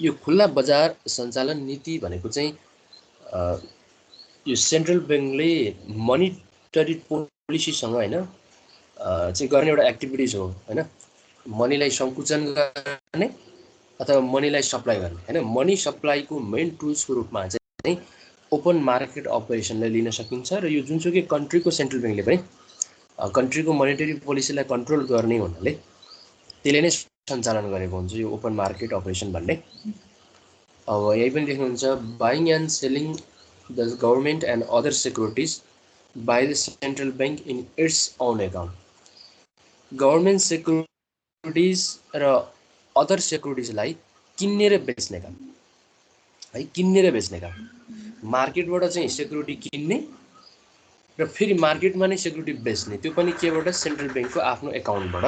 यो खुला बजार सञ्चालन नीति भनेको चाहिँ यो सेन्ट्रल ब्याङ्कले मनिटरी पोलिसीसँग हैन चाहिँ गर्ने एउटा एक्टिभिटिज हो हैन। मनीलाई सङ्कुचन गर्ने अथवा मनीलाई सप्लाई गर्ने हैन। मनी सप्लाईको मेन टुल्सको रूपमा चाहिँ ओपन मार्केट अपरेसनलाई लिन सकिन्छ र यो जुनसुकै कन्ट्रीको सेन्ट्रल ब्याङ्कले पनि कन्ट्रीको मोनेटरी पोलिसीलाई कन्ट्रोल गर्ने हुनाले त्यसले नै सञ्चालन गरेको हुन्छ यो ओपन मार्केट अपरेसन भन्ने। अब यही पनि देख्नुहुन्छ buying and selling the government and other securities by the central bank in its own account. Government securities र अदर सेक्युरिटिजलाई किन्ने र बेच्ने काम है, किन्ने र बेच्ने काम। मार्केटबाट चाहिँ सेक्युरिटी किन्ने र फेरि मार्केटमा नै सेक्युरिटी बेच्ने, त्यो पनि केबाट सेन्ट्रल ब्याङ्कको आफ्नो एकाउन्टबाट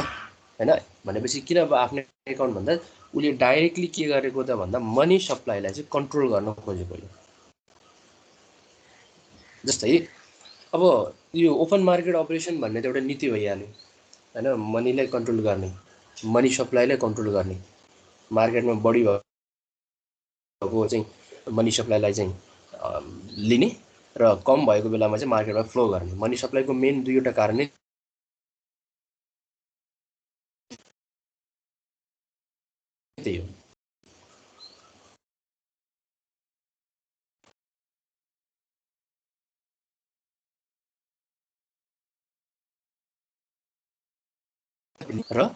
हैन। भनेपछि किन अब आफ्नो एकाउन्ट भन्दा उसले डाइरेक्टली के गरेको त भन्दा मनी सप्लाईलाई चाहिँ कन्ट्रोल गर्न खोजेको हो। जस्तै अब यो ओपन मार्केट अपरेसन भन्ने त एउटा नीति भइहाल्यो हैन, मनीलाई कन्ट्रोल गर्ने, मनी सप्लाईलाई कन्ट्रोल गर्ने, मार्केटमा बढी भएको चाहिँ मनी सप्लाईलाई चाहिँ लिने र कम भएको बेलामा चाहिँ मार्केटमा फ्लो गर्ने। मनी सप्लाईको मेन दुईवटा कारण नै त्यही हो। र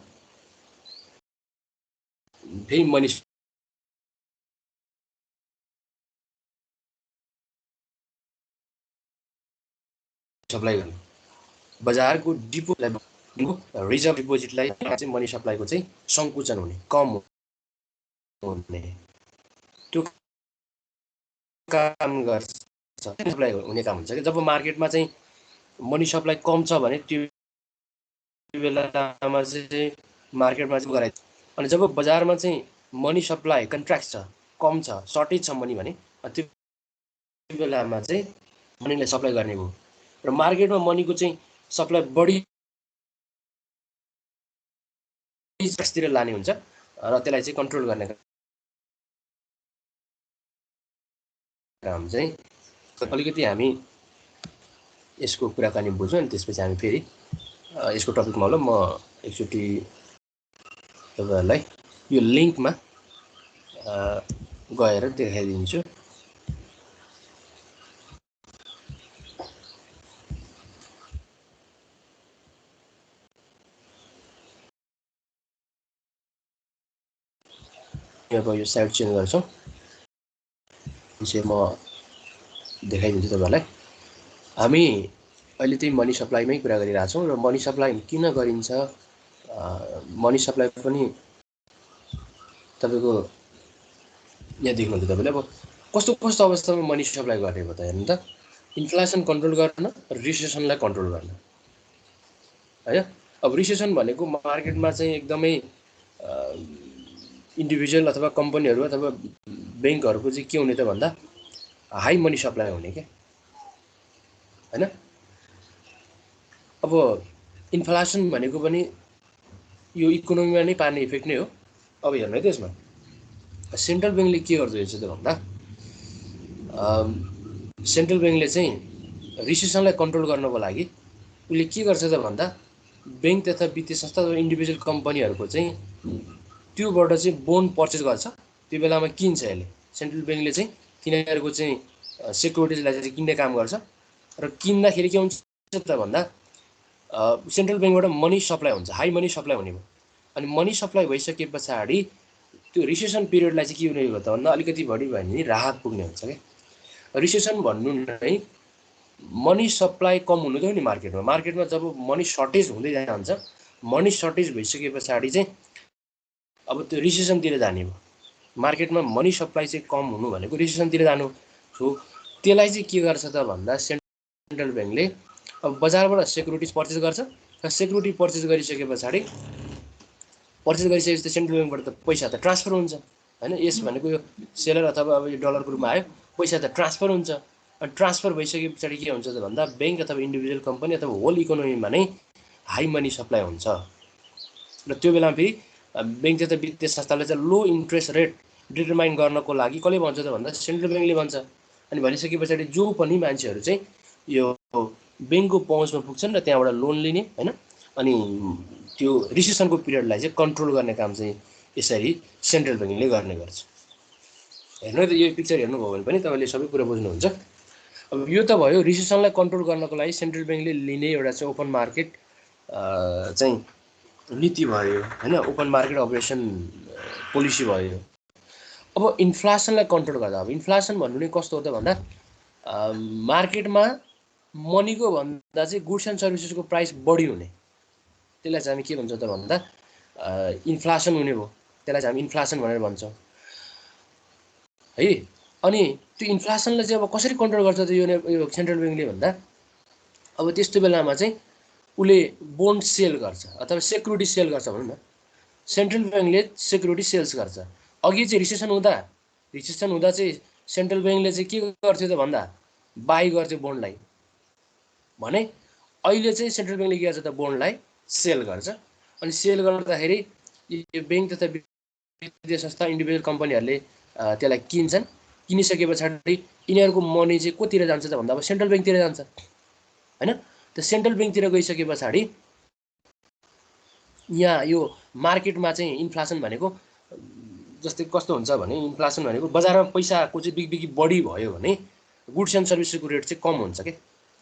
फेरि मनी सप्लाई गर्ने, बजारको डिपोलाई रिजर्भ डिपोजिटलाई चाहिँ मनी सप्लाईको चाहिँ सङ्कुचन हुने, कम हुने, त्यो काम गर्छ, सप्लाई हुने काम हुन्छ कि। जब मार्केटमा चाहिँ मनी सप्लाई कम छ भने त्यो बेलामा चाहिँ मार्केटमा चाहिँ गराइ, अनि जब बजारमा चाहिँ मनी सप्लाई कन्ट्र्याक्ट छ, कम छ, सर्टेज छ मनी भने त्यो बेलामा चाहिँ मनीलाई सप्लाई गर्ने भयो र मार्केटमा मनीको चाहिँ सप्लाई बढी तिर लाने हुन्छ र त्यसलाई चाहिँ कन्ट्रोल गर्ने काम चाहिँ अलिकति हामी यसको कुराकानी बुझौँ अनि त्यसपछि हामी फेरि यसको टपिकमा होला। म एकचोटि तपाईँहरूलाई यो लिङ्कमा गएर देखाइदिन्छु। अब यो साइड चेन्ज गर्छौँ, म देखाइदिन्छु तपाईँहरूलाई। हामी अहिले चाहिँ मनी सप्लाईमै कुरा गरिरहेछौँ र मनी सप्लाई किन गरिन्छ, मनी सप्लाई पनि तपाईँको यहाँ देख्नुहुन्छ तपाईँले। अब कस्तो कस्तो अवस्थामा मनी सप्लाई गर्ने भयो त हेर्नु त। इन्फ्लेसन कन्ट्रोल गर्न, रिसेसनलाई कन्ट्रोल गर्न हैन। अब रिसेसन भनेको मार्केटमा चाहिँ एकदमै इन्डिभिजुअल अथवा कम्पनीहरू अथवा ब्याङ्कहरूको चाहिँ के हुने त भन्दा हाई मनी सप्लाई हुने क्या हैन। अब इन्फ्लेसन भनेको पनि यो इकोनोमीमा नै पार्ने इफेक्ट नै हो। अब हेर्नु है त्यसमा सेन्ट्रल ब्याङ्कले के गर्दो रहेछ त भन्दा सेन्ट्रल ब्याङ्कले चाहिँ रिसेसनलाई कन्ट्रोल गर्नको लागि उसले के गर्छ त भन्दा ब्याङ्क तथा वित्तीय संस्था अथवा इन्डिभिजुअल कम्पनीहरूको चाहिँ त्योबाट चाहिँ बोन्ड पर्चेस गर्छ। त्यो बेलामा किन्छ यसले, सेन्ट्रल ब्याङ्कले चाहिँ तिनीहरूको चाहिँ सेक्युरिटिजलाई चाहिँ किन्ने काम गर्छ र किन्दाखेरि के हुन्छ त भन्दा सेन्ट्रल ब्याङ्कबाट मनी सप्लाई हुन्छ, हाई मनी सप्लाई हुने भयो। अनि मनी सप्लाई भइसके पछाडि त्यो रिसेसन पिरियडलाई चाहिँ के हुने भयो त भन्दा अलिकति बढी भयो भने राहत पुग्ने हुन्छ क्या। रिसेसन भन्नु नै मनी सप्लाई कम हुनु थियो नि मार्केटमा। मार्केटमा जब मनी सर्टेज हुँदै जान्छ, मनी सर्टेज भइसके पछाडि चाहिँ अब त्यो रिसेसनतिर जाने भयो। मार्केटमा मनी सप्लाई चाहिँ कम हुनु भनेको रिसेसनतिर जानु हो। त्यसलाई चाहिँ के गर्छ त भन्दा सेन्ट्रल ब्याङ्कले अब बजारबाट सेक्युरिटिज पर्चेस गर्छ र सेक्युरिटी पर्चेस गरिसके पछाडि सेन्ट्रल ब्याङ्कबाट त पैसा त ट्रान्सफर हुन्छ हैन। यस भनेको यो सेलर अथवा अब यो डलरको रूपमा आयो, पैसा त ट्रान्सफर हुन्छ। अनि ट्रान्सफर भइसके पछाडि के हुन्छ त भन्दा ब्याङ्क अथवा इन्डिभिजुअल कम्पनी अथवा होल इकोनोमीमा नै हाई मनी सप्लाई हुन्छ र त्यो बेलामा फेरि ब्याङ्क तथा वित्तीय संस्थाले चाहिँ लो इन्ट्रेस्ट रेट डिटरमाइन गर्नको लागि कसले भन्छ त भन्दा सेन्ट्रल ब्याङ्कले भन्छ। अनि भनिसके पछाडि जो पनि मान्छेहरू चाहिँ यो ब्याङ्कको पहुँचमा पुग्छन् र त्यहाँबाट लोन लिने हैन, अनि त्यो रिसेसनको पिरियडलाई चाहिँ कन्ट्रोल गर्ने काम चाहिँ यसरी सेन्ट्रल ब्याङ्कले गर्ने गर्छ। हेर्नु त यो पिक्चर हेर्नुभयो भने पनि तपाईँले सबै कुरा बुझ्नुहुन्छ। अब यो त भयो रिसेसनलाई कन्ट्रोल गर्नको लागि सेन्ट्रल ब्याङ्कले लिने एउटा चाहिँ ओपन मार्केट चाहिँ नीति भयो हैन, ओपन मार्केट अपरेसन पोलिसी भयो। अब इन्फ्लेसनलाई कन्ट्रोल गर्दा, अब इन्फ्लेसन भन्नु नै कस्तो हो त भन्दा मार्केटमा मनीको भन्दा चाहिँ गुड्स एन्ड सर्भिसेसको प्राइस बढी हुने, त्यसलाई चाहिँ हामी के भन्छ त भन्दा इन्फ्लेसन हुने भयो, त्यसलाई चाहिँ हामी इन्फ्लेसन भनेर भन्छौँ है। अनि त्यो इन्फ्लेसनलाई चाहिँ अब कसरी कन्ट्रोल गर्छ त यो सेन्ट्रल ब्याङ्कले भन्दा, अब त्यस्तो बेलामा चाहिँ उसले बोन्ड सेल गर्छ अथवा सेक्युरिटी सेल गर्छ भनौँ न। सेन्ट्रल ब्याङ्कले सेक्युरिटी सेल्स गर्छ। अघि चाहिँ रिसेसन हुँदा चाहिँ सेन्ट्रल ब्याङ्कले चाहिँ के गर्थ्यो त भन्दा बाई गर्थ्यो बोन्डलाई भने, अहिले चाहिँ सेन्ट्रल ब्याङ्कले के गर्छ त बोन्डलाई सेल गर्छ। अनि सेल गर्दाखेरि यो ब्याङ्क तथा वित्तीय संस्था इन्डिभिजुअल कम्पनीहरूले त्यसलाई किन्छन्। किनिसके पछाडि यिनीहरूको मनी चाहिँ कोतिर जान्छ त भन्दा अब सेन्ट्रल ब्याङ्कतिर जान्छ हैन। त सेन्ट्रल ब्याङ्कतिर गइसके पछाडि यहाँ यो मार्केटमा चाहिँ इन्फ्लेसन भनेको जस्तै कस्तो हुन्छ भने, इन्फ्लेसन भनेको बजारमा पैसाको चाहिँ बिगबिगी बढी भयो भने गुड्स एन्ड सर्भिसेसको रेट चाहिँ कम हुन्छ के।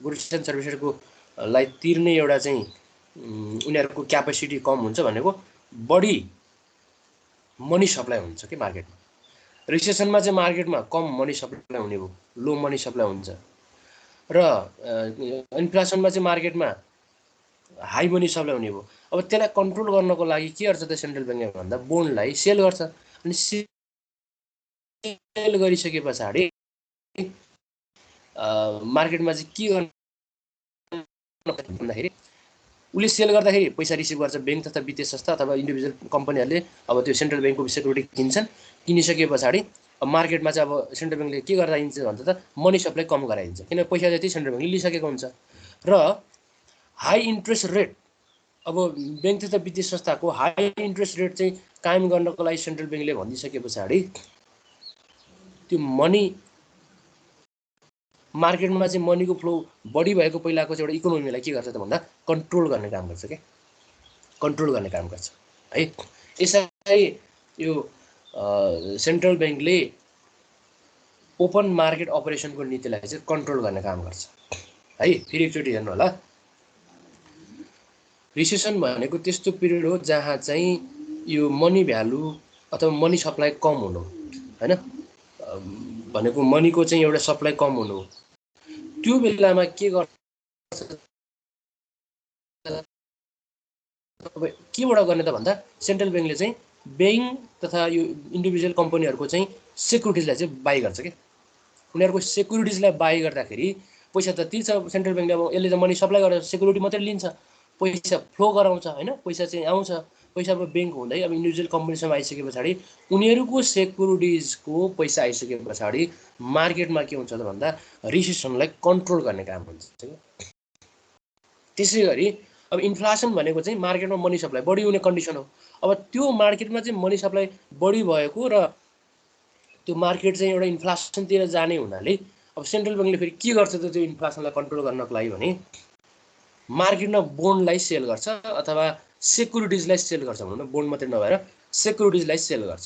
गुड्स एन्ड सर्भिसेसको लाई तिर्ने एउटा चाहिँ उनीहरूको क्यापेसिटी कम हुन्छ भनेको बढी मनी सप्लाई हुन्छ कि मार्केटमा। रिसेसनमा चाहिँ मार्केटमा कम मनी सप्लाई हुने भयो, लो मनी सप्लाई हुन्छ। र इन्फ्लेसनमा चाहिँ मार्केटमा हाई मनी सप्लाई हुने भयो। अब त्यसलाई कन्ट्रोल गर्नको लागि के गर्छ त सेन्ट्रल ब्याङ्कले भन्दा बोन्डलाई सेल गर्छ। अनि सेल गरिसके पछाडि मार्केटमा चाहिँ के गर्नु भन्दाखेरि उसले सेल गर्दाखेरि पैसा रिसिभ गर्छ ब्याङ्क तथा वित्तीय संस्था अथवा इन्डिभिजुअल कम्पनीहरूले। अब त्यो सेन्ट्रल ब्याङ्कको सेक्युरिटी किन्छन्। किनिसके पछाडि मार्केटमा चाहिँ अब सेन्ट्रल ब्याङ्कले के गराइदिन्छ भन्छ त मनी सप्लाई कम गराइदिन्छ, किन पैसा जति सेन्ट्रल ब्याङ्कले लिइसकेको हुन्छ। र हाई इन्ट्रेस्ट रेट, अब ब्याङ्क तथा वित्तीय संस्थाको हाई इन्ट्रेस्ट रेट चाहिँ कायम गर्नको लागि सेन्ट्रल ब्याङ्कले भनिसके पछाडि त्यो मनी मार्केटमा चाहिँ मनीको फ्लो बढी भएको पहिलाको चाहिँ एउटा इकोनोमीलाई के गर्छ त भन्दा कन्ट्रोल गर्ने काम गर्छ क्या, कन्ट्रोल गर्ने काम गर्छ है। यसरी यो सेन्ट्रल ब्याङ्कले ओपन मार्केट अपरेसनको नीतिलाई चाहिँ कन्ट्रोल गर्ने काम गर्छ है। फेरि एकचोटि हेर्नु होला, रिसेसन भनेको त्यस्तो पिरियड हो जहाँ चाहिँ यो मनी भ्यालु अथवा मनी सप्लाई कम हुनु हैन, भनेको मनीको चाहिँ एउटा सप्लाई कम हुनु। त्यो बेलामा के गर्छ केबाट गर्ने त भन्दा सेन्ट्रल ब्याङ्कले चाहिँ ब्याङ्क तथा यो इन्डिभिजुअल कम्पनीहरूको चाहिँ सेक्युरिटिजलाई चाहिँ बाई गर्छ कि। उनीहरूको सेक्युरिटिजलाई बाई गर्दाखेरि पैसा त तिर्छ सेन्ट्रल ब्याङ्कले, अब यसले त मनी सप्लाई गरेर सेक्युरिटी मात्रै लिन्छ, पैसा फ्लो गराउँछ हैन, पैसा चाहिँ आउँछ। पैसा अब ब्याङ्क हुँदै अब इन्डिभिजुअल कम्पनीसम्म आइसके पछाडि उनीहरूको सेक्युरिटिजको पैसा आइसके पछाडि मार्केटमा के हुन्छ त भन्दा रिसेसनलाई कन्ट्रोल गर्ने काम हुन्छ। त्यसै गरी अब इन्फ्लेसन भनेको चाहिँ मार्केटमा मनी सप्लाई बढी हुने कन्डिसन हो। अब त्यो मार्केटमा चाहिँ मनी सप्लाई बढी भएको र त्यो मार्केट चाहिँ एउटा इन्फ्लेसनतिर जाने हुनाले अब सेन्ट्रल ब्याङ्कले फेरि के गर्छ त त्यो इन्फ्लेसनलाई कन्ट्रोल गर्नको लागि भने मार्केटमा बोन्डलाई सेल गर्छ अथवा सेक्युरिटिजलाई सेल गर्छ भनौँ न, बोन्ड मात्रै नभएर सेक्युरिटिजलाई सेल गर्छ।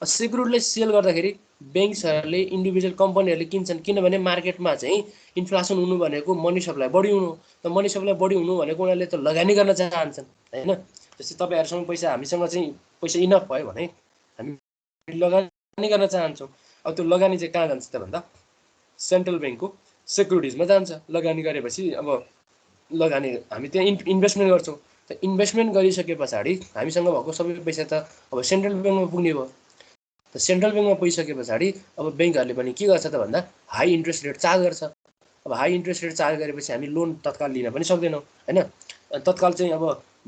सेक्युरिटीलाई सेल गर्दाखेरि ब्याङ्क्सहरूले इन्डिभिजुअल कम्पनीहरूले किन्छन्, किनभने मार्केटमा चाहिँ इन्फ्लेसन हुनु भनेको मनी सप्लाई बढी हुनु। त मनी सप्लाई बढी हुनु भनेको उनीहरूले त लगानी गर्न चाहन्छन् हैन। जस्तै तपाईँहरूसँग पैसा, हामीसँग चाहिँ पैसा इनफ भयो भने हामी लगानी गर्न चाहन्छौँ। अब त्यो लगानी चाहिँ कहाँ जान्छ त भन्दा सेन्ट्रल ब्याङ्कको सेक्युरिटिजमा जान्छ। लगानी गरेपछि अब लगानी हामी त्यहाँ इन्भेस्टमेन्ट गर्छौँ। त इन्भेस्टमेन्ट गरिसके पछाडि हामीसँग भएको सबै पैसा त अब सेन्ट्रल ब्याङ्कमा पुग्ने भयो। त सेन्ट्रल ब्याङ्कमा पुगिसके पछाडि अब ब्याङ्कहरूले पनि के गर्छ त भन्दा हाई इन्ट्रेस्ट रेट चार्ज गर्छ। अब हाई इन्ट्रेस्ट रेट चार्ज गरेपछि हामी लोन तत्काल लिन पनि सक्दैनौँ हैन। तत्काल चाहिँ अब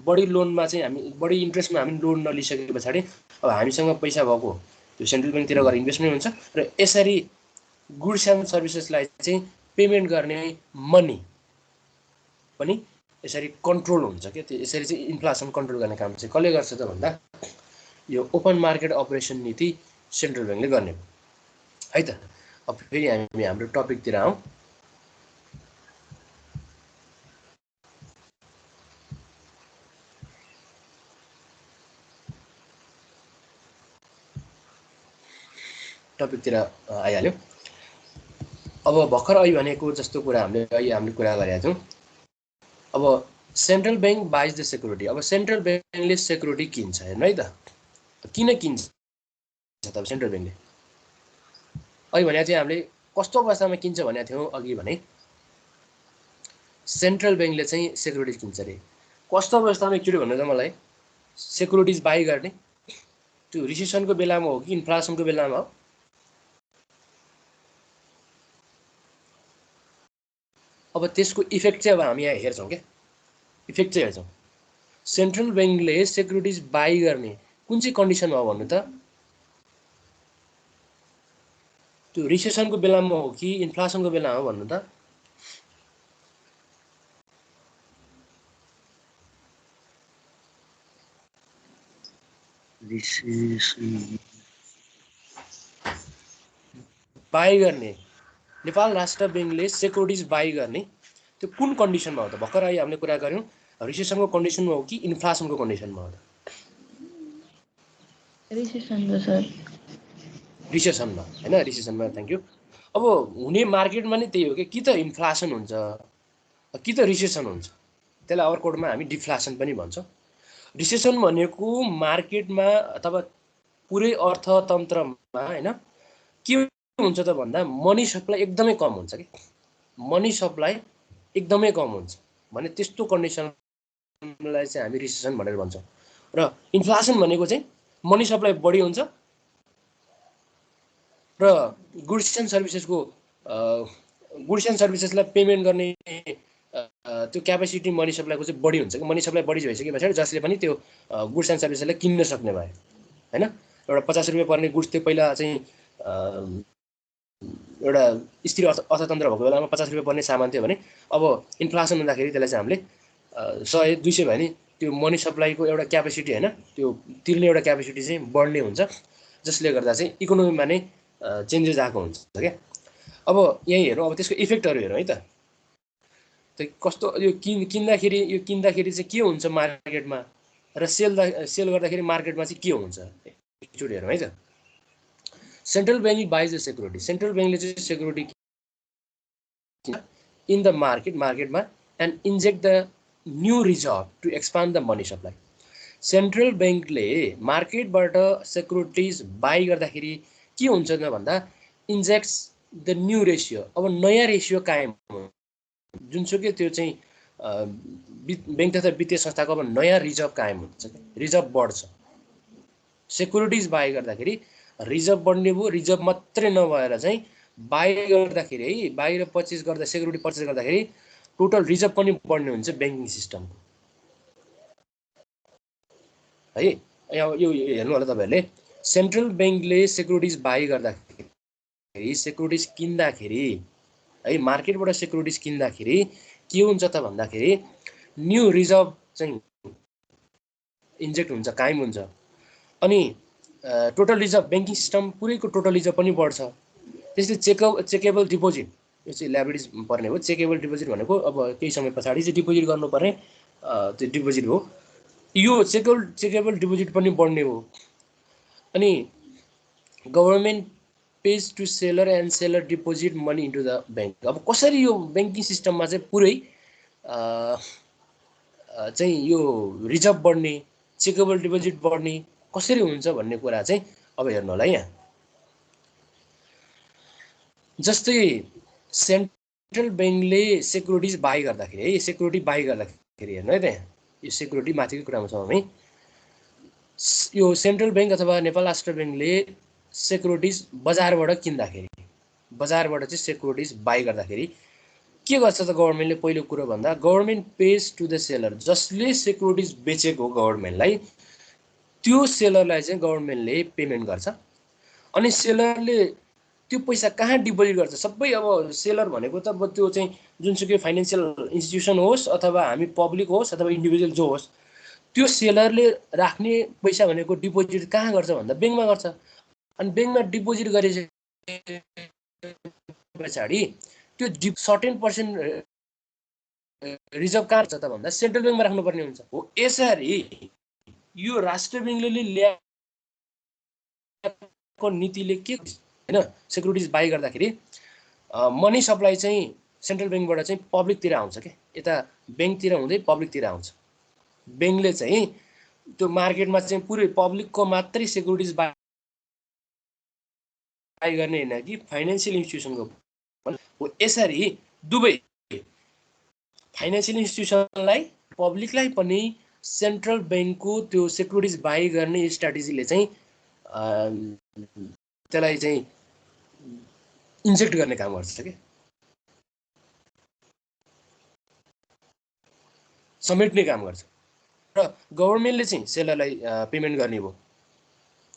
बढी लोनमा चाहिँ हामी बढी इन्ट्रेस्टमा हामी लोन नलिसके पछाडि अब हामीसँग पैसा भएको त्यो सेन्ट्रल ब्याङ्कतिर गएर इन्भेस्टमेन्ट हुन्छ र यसरी गुड्स एन्ड सर्भिसेसलाई चाहिँ पेमेन्ट गर्ने मनी पनि यसरी कन्ट्रोल हुन्छ के। त्यो यसरी चाहिँ इन्फ्लेसन कन्ट्रोल गर्ने काम चाहिँ कसले गर्छ त भन्दा यो ओपन मार्केट अपरेसन नीति सेन्ट्रल ब्याङ्कले गर्ने है त। अब फेरि हामी हाम्रो टपिकतिर आउँ। टपिकतिर आइहाल्यो। अब भर्खर अहिले भनेको जस्तो कुरा हामीले कुरा गरेका छौँ। अब central bank buys the security. अब सेन्ट्रल ब्याङ्कले सेक्युरिटी किन्छ हेर्नु है त। किन किन्छ त सेन्ट्रल ब्याङ्कले? अहिले भने चाहिँ हामीले कस्तो अवस्थामा किन्छ भनेको थियौँ अघि भने सेन्ट्रल ब्याङ्कले चाहिँ सेक्युरिटिज किन्छ अरे। कस्तो अवस्थामा एकचोटि भन्नु त मलाई। सेक्युरिटिज बाई गर्ने त्यो रिसेसनको बेलामा हो कि इन्फ्लेसनको बेलामा हो? अब त्यसको इफेक्ट चाहिँ अब हामी यहाँ हेर्छौँ क्या। इफेक्ट चाहिँ हेर्छौँ। सेन्ट्रल ब्याङ्कले सेक्युरिटिज बाई गर्ने कुन चाहिँ कन्डिसनमा हो भन्नु त? त्यो रिसेसनको बेलामा हो कि इन्फ्लेसनको बेलामा हो भन्नु त? बाई गर्ने नेपाल राष्ट्र ब्याङ्कले सेक्युरिटिज बाई गर्ने त्यो कुन कन्डिसनमा हो त? भर्खर अहिले हामीले कुरा गऱ्यौँ रिसेसनको कन्डिसनमा हो कि इन्फ्लेसनको कन्डिसनमा हो त? रिसेसनमा सर। रिसेसनमा हैन, रिसेसनमा। Thank you. अब हुने मार्केटमा नै त्यही हो कि त इन्फ्लेसन हुन्छ कि त रिसेसन हुन्छ। त्यसलाई अर्कोडमा हामी डिफ्लेसन पनि भन्छौँ। रिसेसन भनेको मार्केटमा अथवा पुरै अर्थतन्त्रमा हैन के हुन्छ त भन्दा मनी सप्लाई एकदमै कम हुन्छ कि। मनी सप्लाई एकदमै कम हुन्छ भने त्यस्तो कन्डिसनलाई चाहिँ हामी रिसेसन भनेर भन्छौँ। र इन्फ्लेसन भनेको चाहिँ मनी सप्लाई बढी हुन्छ र गुड्स एन्ड सर्भिसेसलाई पेमेन्ट गर्ने त्यो क्यापेसिटी मनी सप्लाईको चाहिँ बढी हुन्छ कि। मनी सप्लाई बढी भइसके पछाडि जसले पनि त्यो गुड्स एन्ड सर्भिसेसलाई किन्न सक्ने भयो हैन। एउटा 50 रुपियाँ पर्ने गुड्स थियो पहिला चाहिँ एउटा स्थिर अर्थतन्त्र भएको बेलामा 50 रुपियाँ पर्ने सामान थियो भने अब इन्फ्लेसन हुँदाखेरि त्यसलाई चाहिँ हामीले 100-200 भयो नि त्यो मनी सप्लाईको एउटा क्यापेसिटी हैन त्यो तिर्ने एउटा क्यापेसिटी चाहिँ बढ्ने हुन्छ जसले गर्दा चाहिँ इकोनोमीमा नै चेन्जेस आएको हुन्छ क्या। अब यही हेरौँ। अब त्यसको इफेक्टहरू हेरौँ है त। कस्तो यो किन्दाखेरि चाहिँ के हुन्छ मार्केटमा र सेल गर्दाखेरि मार्केटमा चाहिँ के हुन्छ एकचोटि हेरौँ है त। Central bank buys the security. Central ब्याङ्कले चाहिँ सेक्युरिटी इन द मार्केटमा and inject the new reserve to expand the money supply. Central ब्याङ्कले मार्केटबाट सेक्युरिटिज बाई गर्दाखेरि के हुन्छ त भन्दा इन्जेक्ट्स द न्यू रेसियो। अब नयाँ रेसियो कायम हुन्छ जुनसुकै त्यो चाहिँ ब्याङ्क तथा वित्तीय संस्थाको अब नयाँ रिजर्भ कायम हुन्छ। रिजर्भ बढ्छ। सेक्युरिटिज बाई गर्दाखेरि रिजर्भ बढ्ने भयो। रिजर्भ मात्रै नभएर चाहिँ बाई गर्दाखेरि है बाहिर पर्चेस गर्दा सेक्युरिटी पर्चेस गर्दाखेरि टोटल रिजर्भ पनि बढ्ने हुन्छ ब्याङ्किङ सिस्टमको है। यो हेर्नु होला तपाईँहरूले। सेन्ट्रल ब्याङ्कले सेक्युरिटिज बाई गर्दाखेरि सेक्युरिटिज किन्दाखेरि है मार्केटबाट सेक्युरिटिज किन्दाखेरि के हुन्छ त भन्दाखेरि न्यू रिजर्भ चाहिँ इन्जेक्ट हुन्छ कायम हुन्छ। अनि टोटल रिजर्भ ब्याङ्किङ सिस्टम पुरैको टोटल रिजर्भ पनि बढ्छ। त्यसले चेकेबल डिपोजिट यो चाहिँ ल्याबिलिटिज पर्ने हो। चेकेबल डिपोजिट भनेको अब केही समय पछाडि चाहिँ डिपोजिट गर्नुपर्ने त्यो डिपोजिट हो। यो चेकेबल डिपोजिट पनि बढ्ने हो। अनि government pays to seller and seller deposit money into the bank. अब कसरी यो ब्याङ्किङ सिस्टममा चाहिँ पुरै चाहिँ यो रिजर्भ बढ्ने चेकेबल डिपोजिट बढ्ने कसरी हुन्छ भन्ने कुरा चाहिँ अब हेर्नु होला यहाँ। जस्तै सेन्ट्रल ब्याङ्कले सेक्युरिटिज बाई गर्दाखेरि है सेक्युरिटी बाई गर्दाखेरि हेर्नु है त यो सेक्युरिटी माथिको कुरामा छौँ हामी। यो सेन्ट्रल ब्याङ्क अथवा नेपाल राष्ट्र ब्याङ्कले सेक्युरिटिज बजारबाट किन्दाखेरि बजारबाट चाहिँ सेक्युरिटिज बाई गर्दाखेरि के गर्छ त गभर्मेन्टले? पहिलो कुरो भन्दा government pays to the seller. जसले सेक्युरिटिज बेचेको गभर्मेन्टलाई त्यो सेलरलाई चाहिँ गभर्मेन्टले पेमेन्ट गर्छ। अनि सेलरले त्यो पैसा कहाँ डिपोजिट गर्छ? सबै अब सेलर भनेको त अब त्यो चाहिँ जुनसुकै फाइनेन्सियल इन्स्टिट्युसन होस् अथवा हामी पब्लिक होस् अथवा इन्डिभिजुअल जो होस् त्यो सेलरले राख्ने पैसा भनेको डिपोजिट कहाँ गर्छ भन्दा ब्याङ्कमा गर्छ। अनि बैंकमा डिपोजिट गरे पछाडि त्यो सर्टेन पर्सेन्ट रिजर्भ कहाँ छ त भन्दा सेन्ट्रल बैंकमा राख्नुपर्ने हुन्छ हो। यसरी यो राष्ट्र बैंकले ल्याएको नीतिले के हैन सेक्युरिटिज बाइ गर्दाखेरि मनी सप्लाई चाहिँ सेन्ट्रल बैंकबाट चाहिँ पब्लिकतिर आउँछ के, यता बैंकतिर हुँदै पब्लिकतिर आउँछ। बैंकले चाहिँ त्यो मार्केटमा चाहिँ पुरै पब्लिकको मात्रै सेक्युरिटिज बाइ गर्ने हैन कि फाइनान्शियल इन्स्टिट्युसनको हो। यसरी दुवै फाइनान्शियल इन्स्टिट्युसनलाई पब्लिकलाई पनि सेन्ट्रल बैंकको त्यो सेक्युरिटिज बाइ गर्ने स्ट्र्याटेजीले चाहिँ त्यसलाई चाहिँ इन्जेक्ट गर्ने काम गर्छ के, समेट्ने काम गर्छ। र गभर्नमेन्टले चाहिँ सेलरलाई पेमेन्ट गर्ने भयो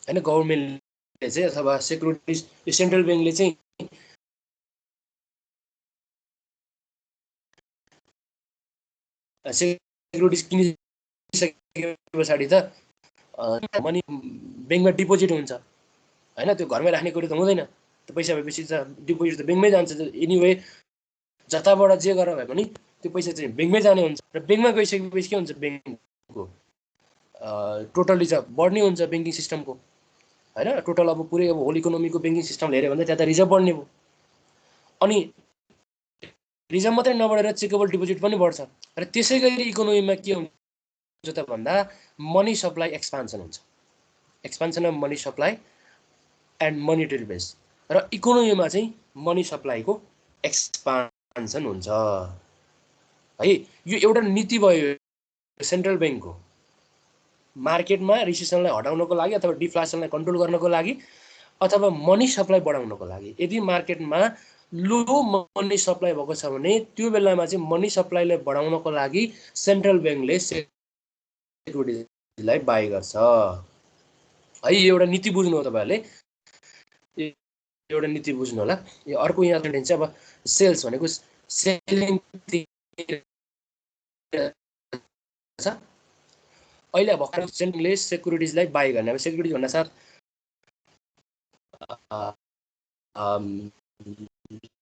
हैन। गभर्नमेन्टले चाहिँ अथवा सेक्युरिटिज सेन्ट्रल बैंकले चाहिँ सेक्युरिटिज किनिसके पछाडि त मनी बैंकमा डिपोजिट हुन्छ हैन। त्यो घरमै राख्ने कुरो त हुँदैन। त्यो पैसा भएपछि त डिपोजिट त बैंकमै जान्छ एनीवे, जताबाट जे गरेर भए पनि त्यो पैसा चाहिँ बैंकमै जाने हुन्छ। र बैंकमा गइसकेपछि के हुन्छ, बैंकको टोटल रिजर्भ बढ्ने हुन्छ बैंकिङ सिस्टमको हैन। टोटल अब पुरै अब होल इकोनोमीको बैंकिङ सिस्टम हेऱ्यो भने त्यहाँ त रिजर्भ बढ्ने भयो। अनि रिजर्भ मात्रै नबढेर चेकेबल डिपोजिट पनि बढ्छ। र त्यसै गरी इकोनोमीमा के हुन्छ त भन्दा मनी सप्लाई एक्सपान्सन हुन्छ। Expansion of money supply and monetary base. र इकोनोमीमा चाहिँ मनी सप्लाईको एक्सपान्सन हुन्छ है। यो एउटा नीति भयो सेन्ट्रल बैंकको मार्केटमा रिसेसनलाई हटाउनको लागि अथवा डिफ्लेसनलाई कन्ट्रोल गर्नको लागि अथवा मनी सप्लाई बढाउनको लागि। यदि मार्केटमा लो मनी सप्लाई भएको छ भने त्यो बेलामा चाहिँ मनी सप्लाईलाई बढाउनको लागि सेन्ट्रल बैंकले सेक्युरिटिजलाई बाइ गर्छ है। एउटा नीति बुझ्नु हो तपाईहरुले, एउटा नीति बुझ्नु होला। यो अर्को यहाँ चाहिँ अब सेल्स भनेको सेलिङ छ। अहिले भर्खर सेन्ट्रलले सेक्युरिटिजलाई बाइ गर्ने। अब सेक्युरिटिज भन्दा साथ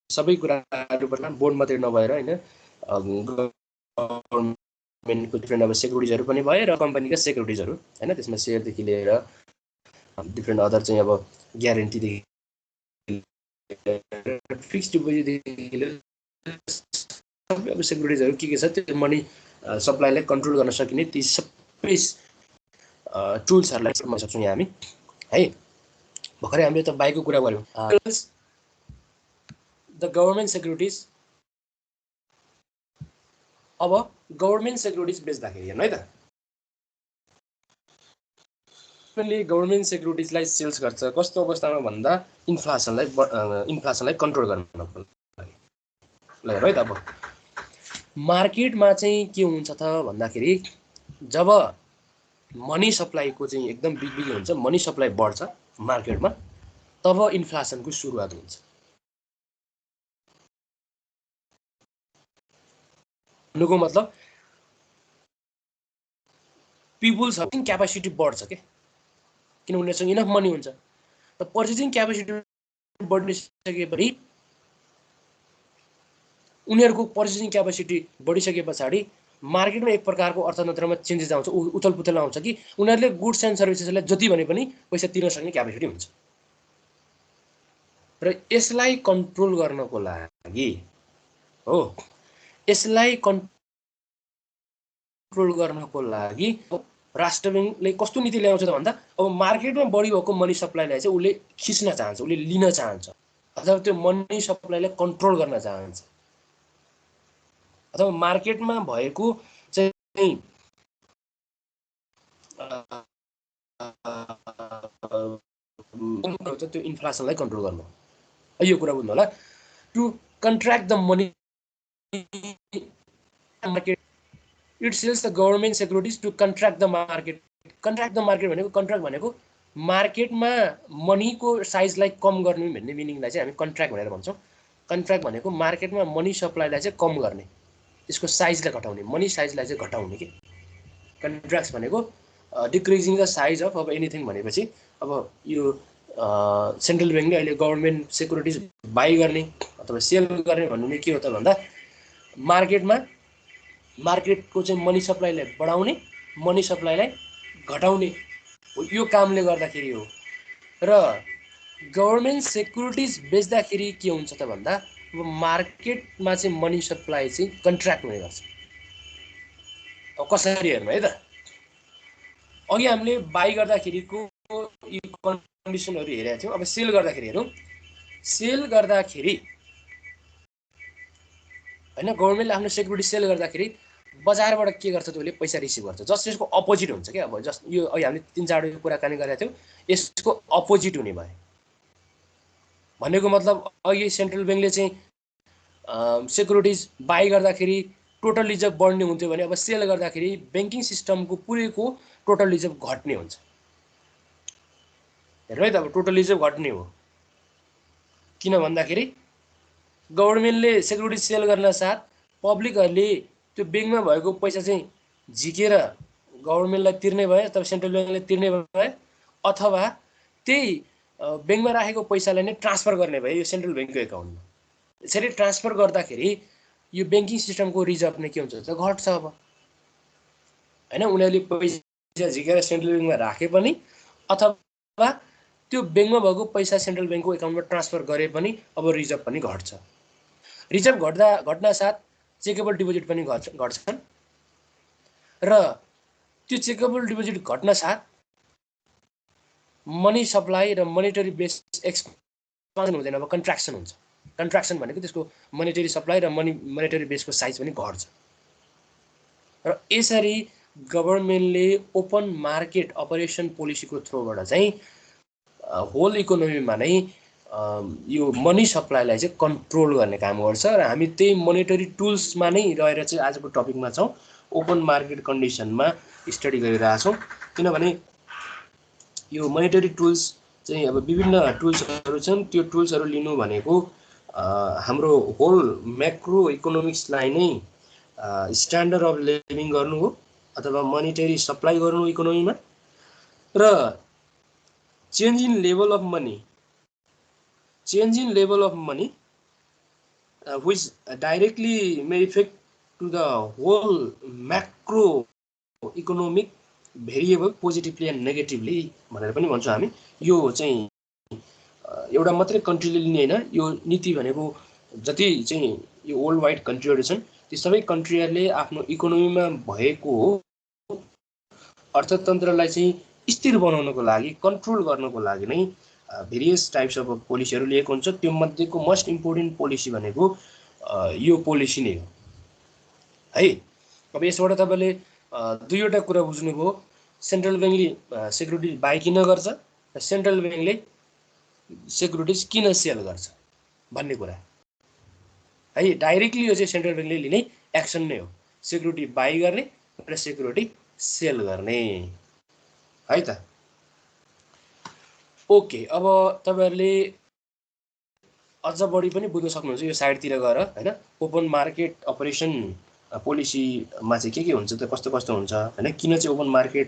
सबै कुराहरुमा बोर्ड मात्रै नभएर हैन, गभर्नमेन्टको डिफ्रेन्ट अब सेक्युरिटिजहरु पनि भए र कम्पनीका सेक्युरिटिजहरु हैन, त्यसमा शेयरदेखि लिएर डिफ्रेन्ट अदर चाहिँ अब ग्यारेन्टीदेखि फिक्स्ड डिपोजिटदेखि लिएर सबै अब सेक्युरिटिजहरु के छ त्यो मनी सप्लाईलाई कन्ट्रोल गर्न सकिने ती सबै टुल्सहरुलाई गर्न सक्छौं यहाँ हामी है। भर्खरै हामीले त बाइकको कुरा गर्यौं। The government securities. अब गभर्नमेन्ट सेक्युरिटिज बेच्दाखेरि हेर्नु है त, गभर्नमेन्ट सेक्युरिटिजलाई सेल्स गर्छ कस्तो अवस्थामा भन्दा इन्फ्लेसनलाई कन्ट्रोल गर्नको लागि। ल हेर है त, अब मार्केटमा चाहिँ के हुन्छ त भन्दाखेरि जब मनी सप्लाईको चाहिँ एकदम बिग हुन्छ, मनी सप्लाई बढ्छ मार्केटमा, तब इन्फ्लेसनको सुरुवात हुन्छ। भन्नुको मतलब पिपुल्स पर्चेसिङ क्यापेसिटी बढ्छ के, किन उनीहरुसँग इनफ मनी हुन्छ। त पर्चेसिङ क्यापेसिटी बढिसकेपछि उनीहरुको पर्चेसिङ क्यापेसिटी बढिसके पछाडि मार्केटमा एक प्रकारको अर्थतन्त्रमा चेन्जेस आउँछ, उथलपुथल आउँछ कि उनीहरुले गुड्स एन्ड सर्भिसेसलाई जति भने पनि पैसा तिर्न सक्ने क्यापेसिटी हुन्छ। र यसलाई कन्ट्रोल गर्नको लागि हो, यसलाई कन्ट्रोल गर्नको लागि राष्ट्र बैंकले कस्तो नीति ल्याउँछ त भन्दा अब मार्केटमा बढी भएको मनी सप्लाईलाई चाहिँ उले खिच्न चाहन्छ, उले लिन चाहन्छ, अथवा त्यो मनी सप्लाईलाई कन्ट्रोल गर्न चाहन्छ, अथवा मार्केटमा भएको चाहिँ त्यो इन्फ्लेसनलाई कन्ट्रोल गर्नु। यो कुरा बुझ्नु होला। To contract the money market, it sells the government securities to contract the market. Contract the market भनेको, कन्ट्र्याक्ट भनेको मार्केटमा मनीको साइजलाई कम गर्ने भन्ने मिनिङलाई चाहिँ हामी कन्ट्र्याक्ट भनेर भन्छौँ। कन्ट्र्याक्ट भनेको मार्केटमा मनी सप्लाईलाई चाहिँ कम गर्ने, त्यसको साइजलाई घटाउने, मनी साइजलाई चाहिँ घटाउने के। कन्ट्र्याक्ट्स भनेको डिक्रिजिङ द साइज अफ अब एनिथिङ भनेपछि अब यो सेन्ट्रल ब्याङ्कले अहिले गभर्नमेन्ट सेक्युरिटिज बाई गर्ने अथवा सेल गर्ने भन्नु के हो त भन्दा मार्केटको चाहिँ मनी सप्लाईलाई बढाउने, मनी सप्लाईलाई घटाउने हो, यो कामले गर्दाखेरि हो। र गभर्नमेन्ट सेक्युरिटिज बेच्दाखेरि के हुन्छ त भन्दा अब मार्केटमा चाहिँ मनी सप्लाई चाहिँ कन्ट्र्याक्ट हुने गर्छ। अब कसरी हेर्नु है त, अघि हामीले बाई गर्दाखेरिको यी कन्डिसनहरू हेरेका थियौँ। अब सेल गर्दाखेरि हेरौँ। सेल गर्दाखेरि होइन, गभर्नमेन्टले आफ्नो सेक्युरिटी सेल गर्दाखेरि बजारबाट के गर्छ त उसले पैसा रिसिभ गर्छ, जस्ट यसको अपोजिट हुन्छ क्या। अब जस्ट यो अहिले हामीले 3-4 कुराकानी गरेका थियौँ, यसको अपोजिट हुने भयो। भनेको मतलब अघि सेन्ट्रल ब्याङ्कले चाहिँ सेक्युरिटिज बाई गर्दाखेरि टोटल रिजर्भ बढ्ने हुन्थ्यो भने अब सेल गर्दाखेरि ब्याङ्किङ सिस्टमको पुरैको टोटल रिजर्भ घट्ने हुन्छ। हेर्नु है त, अब टोटल रिजर्भ घट्ने हो। किन भन्दाखेरि गभर्नमेन्टले सेक्युरिटी सेल गर्न साथ पब्लिकहरूले त्यो ब्याङ्कमा भएको पैसा चाहिँ झिकेर गभर्नमेन्टलाई तिर्ने भए अथवा सेन्ट्रल ब्याङ्कले तिर्ने भए, अथवा त्यही ब्याङ्कमा राखेको पैसालाई नै ट्रान्सफर गर्ने भए यो सेन्ट्रल ब्याङ्कको एकाउन्टमा। यसरी ट्रान्सफर गर्दाखेरि यो ब्याङ्किङ सिस्टमको रिजर्भ नै के हुन्छ त घट्छ। अब होइन, उनीहरूले पैसा झिकेर सेन्ट्रल ब्याङ्कमा राखे पनि अथवा त्यो ब्याङ्कमा भएको पैसा सेन्ट्रल ब्याङ्कको एकाउन्टमा ट्रान्सफर गरे पनि अब रिजर्भ पनि घट्छ। रिजर्भ घट्न साथ चेकेबल डिपोजिट पनि घट्छन् र त्यो चेकेबल डिपोजिट घट्न साथ मनी सप्लाई र मोनेटरी बेस एक्सपान्सन हुँदैन, अब कन्ट्र्याक्सन हुन्छ। कन्ट्र्याक्सन भनेको त्यसको मोनेटरी सप्लाई र मोनेटरी बेसको साइज पनि घट्छ। र यसरी गभर्नमेन्टले ओपन मार्केट अपरेसन पोलिसीको थ्रुबाट चाहिँ होल इकोनोमीमा नै यो मनी सप्लाईलाई चाहिँ कन्ट्रोल गर्ने काम गर्छ। र हामी त्यही मोनेटरी टुल्समा नै रहेर चाहिँ आजको टपिकमा छौँ, ओपन मार्केट कन्डिसनमा स्टडी गरिरहेछौँ। किनभने यो मोनेटरी टुल्स चाहिँ अब विभिन्न टुल्सहरू छन्। त्यो टुल्सहरू लिनु भनेको हाम्रो होल म्याक्रो इकोनोमिक्सलाई नै स्ट्यान्डर्ड अफ लिभिङ गर्नु हो अथवा मोनेटरी सप्लाई गर्नु इकोनोमीमा, र change in level of money which directly may affect to the whole macro economic variable positively and negatively भनेर पनि भन्छौँ हामी। यो चाहिँ एउटा मात्रै कन्ट्रीले लिने होइन, यो नीति भनेको जति चाहिँ यो वर्ल्ड वाइड कन्ट्रीहरू छन् ती सबै कन्ट्रीहरूले आफ्नो इकोनोमीमा भएको अर्थतन्त्रलाई चाहिँ स्थिर बनाउनको लागि, कन्ट्रोल गर्नको लागि नै भेरियस टाइप्स अफ पोलिसीहरू लिएको हुन्छ। त्यो मध्येको मोस्ट इम्पोर्टेन्ट पोलिसी भनेको यो पोलिसी नै हो है। अब यसबाट तपाईँले दुईवटा कुरा बुझ्नुभयो, सेन्ट्रल ब्याङ्कले सेक्युरिटिज बाई किन गर्छ र सेन्ट्रल ब्याङ्कले सेक्युरिटिज किन सेल गर्छ भन्ने कुरा है। डाइरेक्टली यो चाहिँ सेन्ट्रल ब्याङ्कले लिने एक्सन नै हो, सेक्युरिटी बाई गर्ने र सेक्युरिटी सेल गर्ने है त। ओके, अब तपाईँहरूले अझ बढी पनि बुझ्न सक्नुहुन्छ यो साइडतिर गएर होइन। ओपन मार्केट अपरेसन पोलिसीमा चाहिँ के हुन्छ त, कस्तो कस्तो हुन्छ होइन, किन चाहिँ ओपन मार्केट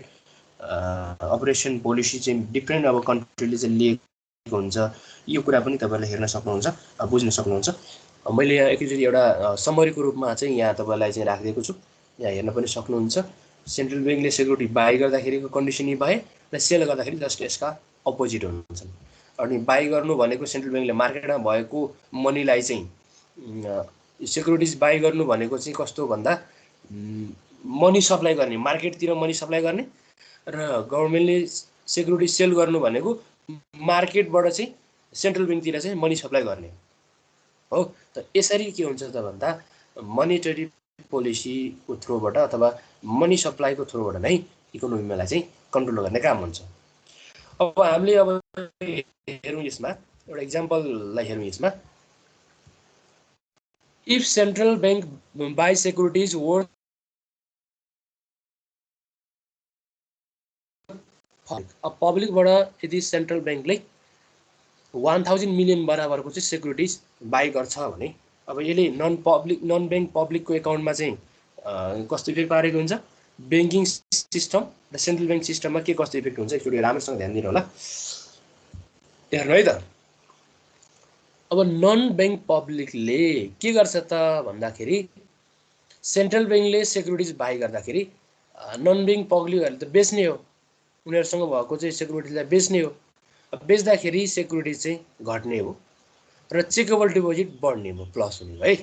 अपरेसन पोलिसी चाहिँ डिफ्रेन्ट अब कन्ट्रीले चाहिँ लिएको हुन्छ, यो कुरा पनि तपाईँहरूले हेर्न सक्नुहुन्छ, बुझ्न सक्नुहुन्छ। मैले यहाँ एकचोटि एउटा समरीको रूपमा चाहिँ यहाँ तपाईँलाई चाहिँ राखिदिएको छु, यहाँ हेर्न पनि सक्नुहुन्छ। सेन्ट्रल ब्याङ्कले सेक्युरिटी बाई गर्दाखेरिको कन्डिसन यी भए र सेल गर्दाखेरि जस्ट यसका अपोजिट हुन्छन्। अनि बाई गर्नु भनेको सेन्ट्रल ब्याङ्कले मार्केटमा भएको मनीलाई चाहिँ सेक्युरिटिज बाई गर्नु भनेको चाहिँ कस्तो भन्दा मनी सप्लाई गर्ने, मार्केटतिर मनी सप्लाई गर्ने, र गभर्नमेन्टले सेक्युरिटी सेल गर्नु भनेको मार्केटबाट चाहिँ सेन्ट्रल ब्याङ्कतिर चाहिँ मनी सप्लाई गर्ने हो। त यसरी के हुन्छ त भन्दा मोनेटरी पोलिसीको थ्रुबाट अथवा मनी सप्लाईको थ्रुबाट नै इकोनोमीलाई चाहिँ कन्ट्रोल गर्ने काम हुन्छ। अब हामीले अब हेरौँ यसमा एउटा इक्जाम्पललाई हेरौँ यसमा। If central bank buy securities worth पब्लिकबाट यदि सेन्ट्रल ब्याङ्कले 1000 मिलियन बराबरको चाहिँ सेक्युरिटिज बाई गर्छ भने अब यसले नन ब्याङ्क पब्लिकको एकाउन्टमा चाहिँ कस्तो इफेक्ट पारेको हुन्छ, ब्याङ्किङ सिस्टम र सेन्ट्रल ब्याङ्क सिस्टममा के कस्तो इफेक्ट हुन्छ एकचोटि राम्रोसँग ध्यान दिनु होला। हेर्नु है त। अब नन ब्याङ्क पब्लिकले के गर्छ त भन्दाखेरि सेन्ट्रल ब्याङ्कले सेक्युरिटिज बाई गर्दाखेरि नन ब्याङ्क पब्लिकहरूले त बेच्ने हो, उनीहरूसँग भएको चाहिँ सेक्युरिटिजलाई बेच्ने हो। बेच्दाखेरि सेक्युरिटिज चाहिँ घट्ने हो र चेकेबल डिपोजिट बढ्ने हो, प्लस हुने हो है।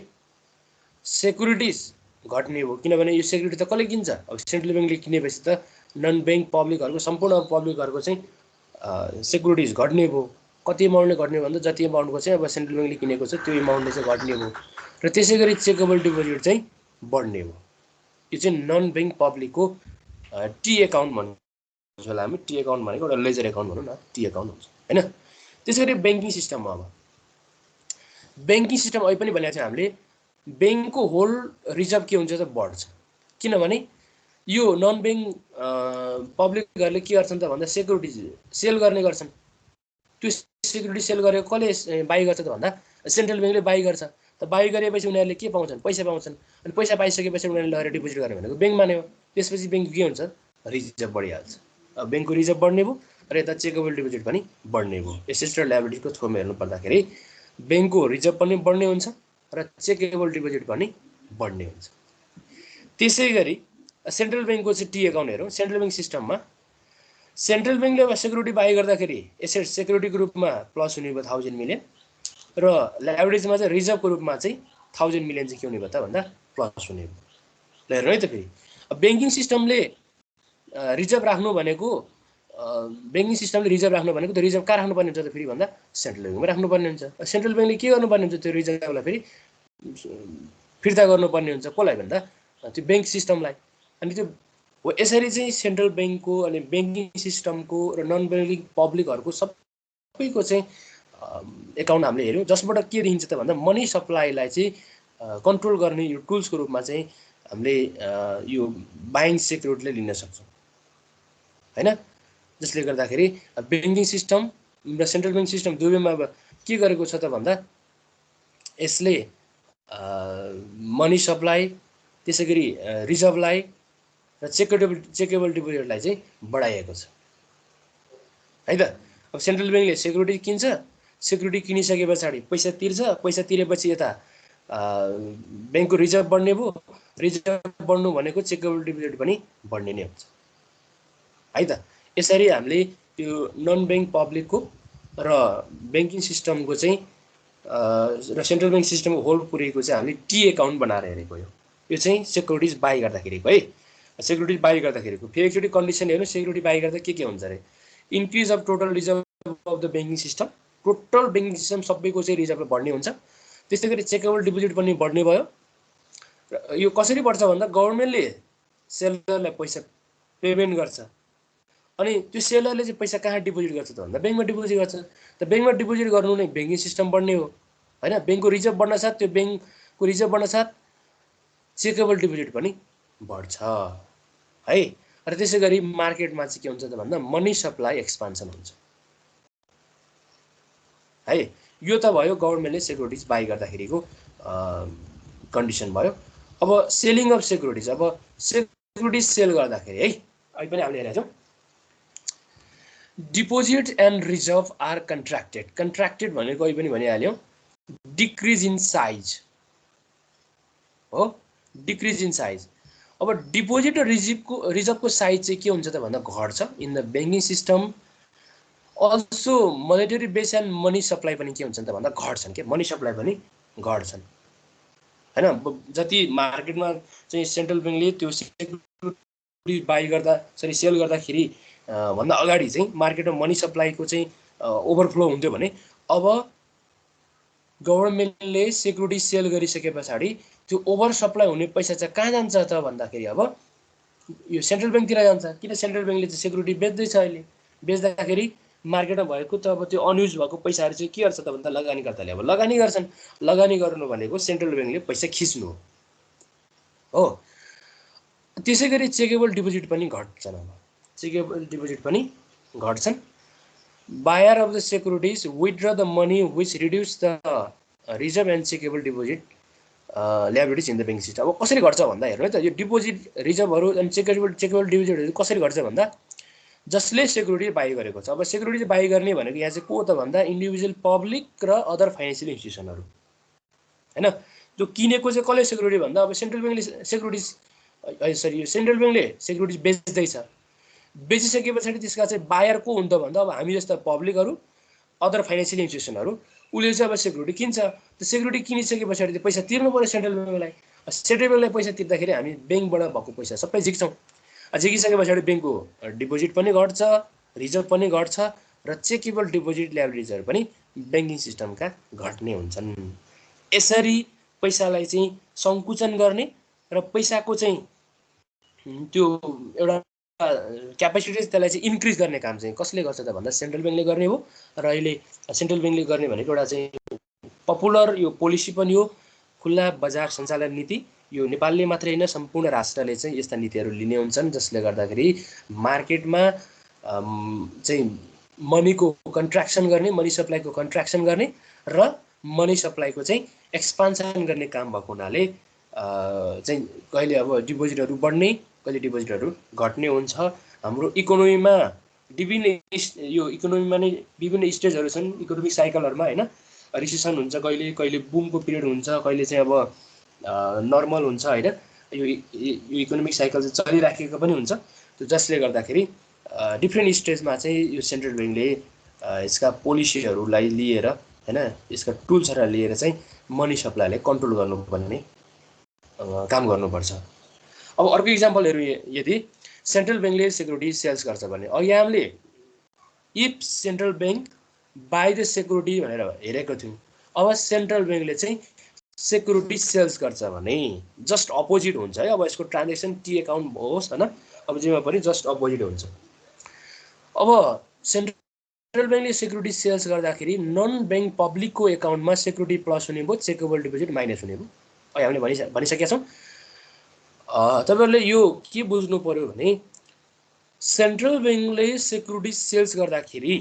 सेक्युरिटिज घट्ने हो किनभने यो सेक्युरिटी त कसले किन्छ? अब सेन्ट्रल ब्याङ्कले किनेपछि त नन ब्याङ्क पब्लिकहरूको सम्पूर्ण पब्लिकहरूको चाहिँ सेक्युरिटिज घट्ने भयो। कति एमाउन्टले घट्ने भन्दा जति एमाउन्टको चाहिँ अब सेन्ट्रल ब्याङ्कले किनेको छ त्यो एमाउन्टले चाहिँ घट्ने भयो र त्यसै गरी चेकेबल डिपोजिट चाहिँ बढ्ने हो। यो चाहिँ नन ब्याङ्क पब्लिकको टी एकाउन्ट भन्छ होला हामी। टी एकाउन्ट भनेको एउटा लेजर एकाउन्ट भनौँ न, टी एकाउन्ट हुन्छ होइन। त्यसै गरी ब्याङ्किङ सिस्टममा अब ब्याङ्किङ सिस्टम अहिले पनि भनेको थियो हामीले, ब्याङ्कको होल रिजर्भ के हुन्छ त बढ्छ। किनभने यो नन ब्याङ्क पब्लिकहरूले के गर्छन् त भन्दा सेक्युरिटिज सेल गर्ने गर्छन्। त्यो सेक्युरिटी सेल गरेको कसले बाई गर्छ त भन्दा सेन्ट्रल ब्याङ्कले बाई गर्छ। त बाई गरेपछि उनीहरूले के पाउँछन्? पैसा पाउँछन्। अनि पैसा पाइसकेपछि उनीहरूले लगेर डिपोजिट गर्ने भनेको ब्याङ्कमा नै हो। त्यसपछि ब्याङ्क के हुन्छ? रिजर्भ बढिहाल्छ। अब ब्याङ्कको रिजर्भ बढ्ने भयो र यता चेकेबल डिपोजिट पनि बढ्ने भयो। एसेट्स र लायबिलिटीको थ्रोमा हेर्नु पर्दाखेरि ब्याङ्कको रिजर्भ पनि बढ्ने हुन्छ र चेकेबल डिपोजिट पनि बढ्ने हुन्छ। त्यसै गरी सेन्ट्रल ब्याङ्कको चाहिँ टी एकाउन्ट हेरौँ। सेन्ट्रल ब्याङ्क सिस्टममा सेन्ट्रल ब्याङ्कले अब सेक्युरिटी बाई गर्दाखेरि एसेट्स सेक्युरिटीको रूपमा प्लस हुने भयो 1000 मिलियन र लायबिलिटिजमा चाहिँ रिजर्भको रूपमा चाहिँ 1000 मिलियन चाहिँ के हुने भयो त भन्दा प्लस हुने भयो। ल हेर्नु है त। फेरि ब्याङ्किङ सिस्टमले रिजर्भ राख्नु भनेको ब्याङ्किङ सिस्टमले रिजर्भ राख्नु भनेको त रिजर्भ कहाँ राख्नुपर्ने हुन्छ त फेरि भन्दा सेन्ट्रल ब्याङ्कमा राख्नुपर्ने हुन्छ। सेन्ट्रल ब्याङ्कले के गर्नुपर्ने हुन्छ? त्यो रिजर्भलाई फेरि फिर्ता गर्नुपर्ने हुन्छ। कसलाई भन्दा त्यो ब्याङ्क सिस्टमलाई। अनि त्यो हो यसरी चाहिँ सेन्ट्रल ब्याङ्कको अनि ब्याङ्किङ सिस्टमको र नन ब्याङ्किङ पब्लिकहरूको सबैको चाहिँ एकाउन्ट हामीले हेऱ्यौँ, जसबाट के देखिन्छ त भन्दा मनी सप्लाईलाई चाहिँ कन्ट्रोल गर्ने यो टुल्सको रूपमा चाहिँ हामीले यो बाइङ सेक्युरिटीले लिन सक्छौँ होइन। जसले गर्दाखेरि ब्याङ्किङ सिस्टम र सेन्ट्रल ब्याङ्क सिस्टम दुवैमा अब के गरेको छ त भन्दा यसले मनी सप्लाई त्यसै गरी रिजर्भलाई र चेकेबल डिपोजिटलाई चाहिँ बढाइएको छ है त। अब सेन्ट्रल ब्याङ्कले सेक्युरिटी किन्छ, सेक्युरिटी किनिसके पछाडि पैसा तिर्छ, पैसा तिरेपछि यता ब्याङ्कको रिजर्भ बढ्ने भयो। रिजर्भ बढ्नु भनेको चेकेबल डिपोजिट पनि बढ्ने नै हुन्छ है त। यसरी हामीले त्यो नन ब्याङ्क पब्लिकको र ब्याङ्किङ सिस्टमको चाहिँ र सेन्ट्रल ब्याङ्क सिस्टमको होल पुरेको चाहिँ हामीले टी एकाउन्ट बनाएर हेरेको हो। यो चाहिँ सेक्युरिटिज बाई गर्दाखेरिको है। सेक्युरिटी बाई गर्दाखेरिको फेरि एकचोटि कन्डिसन हेर्नु, सेक्युरिटी बाई गर्दा के हुन्छ अरे? Increase of total reserve of the banking system. Total banking system सबैको चाहिँ रिजर्भ बढ्ने हुन्छ। त्यस्तै गरी चेकेबल डिपोजिट पनि बढ्ने भयो। र यो कसरी बढ्छ भन्दा गभर्मेन्टले सेलरलाई पैसा पेमेन्ट गर्छ अनि त्यो सेलरले चाहिँ पैसा कहाँ डिपोजिट गर्छ त भन्दा ब्याङ्कमा डिपोजिट गर्छ। त ब्याङ्कमा डिपोजिट गर्नु नै ब्याङ्किङ सिस्टम बढ्ने हो होइन। ब्याङ्कको रिजर्भ बढ्न साथ त्यो ब्याङ्कको रिजर्भ बढ्न साथ चेकेबल डिपोजिट पनि बढ्छ है। र त्यसै गरी मार्केटमा चाहिँ के हुन्छ त भन्दा मनी सप्लाई एक्सपान्सन हुन्छ है। यो त भयो गभर्मेन्टले सेक्युरिटिज बाई गर्दाखेरिको कन्डिसन भयो। अब सेलिङ अफ सेक्युरिटिज। अब सेक्युरिटिज सेल गर्दाखेरि है अहिले पनि हामीले हेरेको छौँ deposit and reserve are contracted. Contracted भनेको अहिले पनि भनिहाल्यौँ डिक्रिज इन साइज हो, डिक्रिज इन साइज। अब डिपोजिट र रिजर्भको साइज चाहिँ के हुन्छ त भन्दा घट्छ in the banking system. Also monetary base and money supply पनि के हुन्छ त भन्दा घट्छन्। के मनी सप्लाई पनि घट्छन् होइन। जति मार्केटमा चाहिँ सेन्ट्रल ब्याङ्कले त्यो सेक्युरिटी बाई गर्दा सेल गर्दाखेरि भन्दा अगाडि चाहिँ मार्केटमा मनी सप्लाईको चाहिँ ओभरफ्लो हुन्थ्यो भने अब गभर्मेन्टले सेक्युरिटी सेल गरिसके पछाडि त्यो ओभर सप्लाई हुने पैसा चाहिँ कहाँ जान्छ त भन्दाखेरि अब यो सेन्ट्रल ब्याङ्कतिर जान्छ। किन सेन्ट्रल ब्याङ्कले चाहिँ सेक्युरिटी बेच्दैछ। अहिले बेच्दाखेरि मार्केटमा भएको त अब त्यो अनयुज भएको पैसाहरू चाहिँ के गर्छ त भन्दा लगानीकर्ताले अब लगानी गर्छन्। लगानी गर्नु भनेको सेन्ट्रल ब्याङ्कले पैसा खिच्नु हो। त्यसै गरी चेकेबल डिपोजिट पनि घट्छन्। अब चेकेबल डिपोजिट पनि घट्छन्। Buyer of the securities withdraw the money which reduce the reserve and checkable deposit liabilities in the bank system. अब कसरी घट्छ भन्दा हेर्नु है त। यो डिपोजिट रिजर्भहरू अनि चेकेबल डिपोजिटहरू कसरी घट्छ भन्दा जसले सेक्युरिटी बाई गरेको छ। अब सेक्युरिटी बाई गर्ने भनेको यहाँ चाहिँ को त भन्दा इन्डिभिजुअल पब्लिक र अदर फाइनेन्सियल इन्स्टिट्युसनहरू हैन। जो किनेको चाहिँ कसले सेक्युरिटी भन्दा अब सेन्ट्रल ब्याङ्कले सेक्युरिटिज सरी सेन्ट्रल ब्याङ्कले सेक्युरिटिज बेच्दैछ। बेचिसके पछाडि त्यसका चाहिँ बायर को हुन्छ भन्दा अब हामी जस्ता पब्लिकहरू अदर फाइनेन्सियल इन्स्टिट्युसनहरू उसले चाहिँ अब सेक्युरिटी किन्छ। त्यो सेक्युरिटी किनिसके पछाडि त्यो पैसा तिर्नु पऱ्यो सेन्ट्रल ब्याङ्कलाई। सेन्ट्रल ब्याङ्कलाई पैसा तिर्दाखेरि हामी ब्याङ्कबाट भएको पैसा सबै झिक्छौँ। झिकिसके पछाडि ब्याङ्कको डिपोजिट पनि घट्छ, रिजर्भ पनि घट्छ र चेकेबल डिपोजिट ल्याबिलिटिजहरू पनि ब्याङ्किङ सिस्टमका घट्ने हुन्छन्। यसरी पैसालाई चाहिँ सङ्कुचन गर्ने र पैसाको चाहिँ त्यो एउटा क्यापेसिटी त्यसलाई चाहिँ इन्क्रिज गर्ने काम चाहिँ कसले गर्छ त भन्दा सेन्ट्रल ब्याङ्कले गर्ने हो। र अहिले सेन्ट्रल ब्याङ्कले गर्ने भनेको एउटा चाहिँ पपुलर यो पोलिसी पनि हो, खुल्ला बजार सञ्चालन नीति। यो नेपालले मात्रै होइन सम्पूर्ण राष्ट्रले चाहिँ यस्ता नीतिहरू लिने हुन्छन् जसले गर्दाखेरि मार्केटमा चाहिँ मनीको कन्ट्र्याक्सन गर्ने, मनी सप्लाईको कन्ट्र्याक्सन गर्ने र मनी सप्लाईको चाहिँ एक्सपान्सन गर्ने काम भएको हुनाले चाहिँ कहिले अब डिपोजिटहरू बढ्ने, कहिले डिपोजिटहरू घट्ने हुन्छ। हाम्रो इकोनोमीमा विभिन्न यो इकोनोमीमा नै विभिन्न स्टेजहरू छन् इकोनोमिक साइकलहरूमा होइन। रिसेसन हुन्छ, कहिले कहिले बुमको पिरियड हुन्छ, कहिले चाहिँ अब नर्मल हुन्छ होइन। यो इकोनोमिक साइकल चाहिँ चलिराखेको पनि हुन्छ। त्यो जसले गर्दाखेरि डिफ्रेन्ट स्टेजमा चाहिँ यो सेन्ट्रल ब्याङ्कले यसका पोलिसीहरूलाई लिएर होइन, यसका टुल्सहरूलाई लिएर चाहिँ मनी सप्लाईलाई कन्ट्रोल गर्नुपर्ने काम गर्नुपर्छ। अब अर्को इक्जाम्पलहरू यदि सेन्ट्रल ब्याङ्कले सेक्युरिटी सेल्स गर्छ भने अघि हामीले if central bank by the security भनेर हेरेको थियौँ। अब सेन्ट्रल ब्याङ्कले चाहिँ सेक्युरिटी सेल्स गर्छ भने जस्ट अपोजिट हुन्छ है। अब यसको ट्रान्जेक्सन टी एकाउन्ट होस् होइन, अब जेमा पनि जस्ट अपोजिट हुन्छ। अब सेन्ट्रल ब्याङ्कले सेक्युरिटी सेल्स गर्दाखेरि नन ब्याङ्क पब्लिकको एकाउन्टमा सेक्युरिटी प्लस हुने भयो, चेकेबल डिपोजिट माइनस हुने भयो। अहिले हामीले भनिसकेका छौँ। तपाईँहरूले यो के बुझ्नु पर्यो भने सेन्ट्रल ब्याङ्कले सेक्युरिटी सेल्स गर्दाखेरि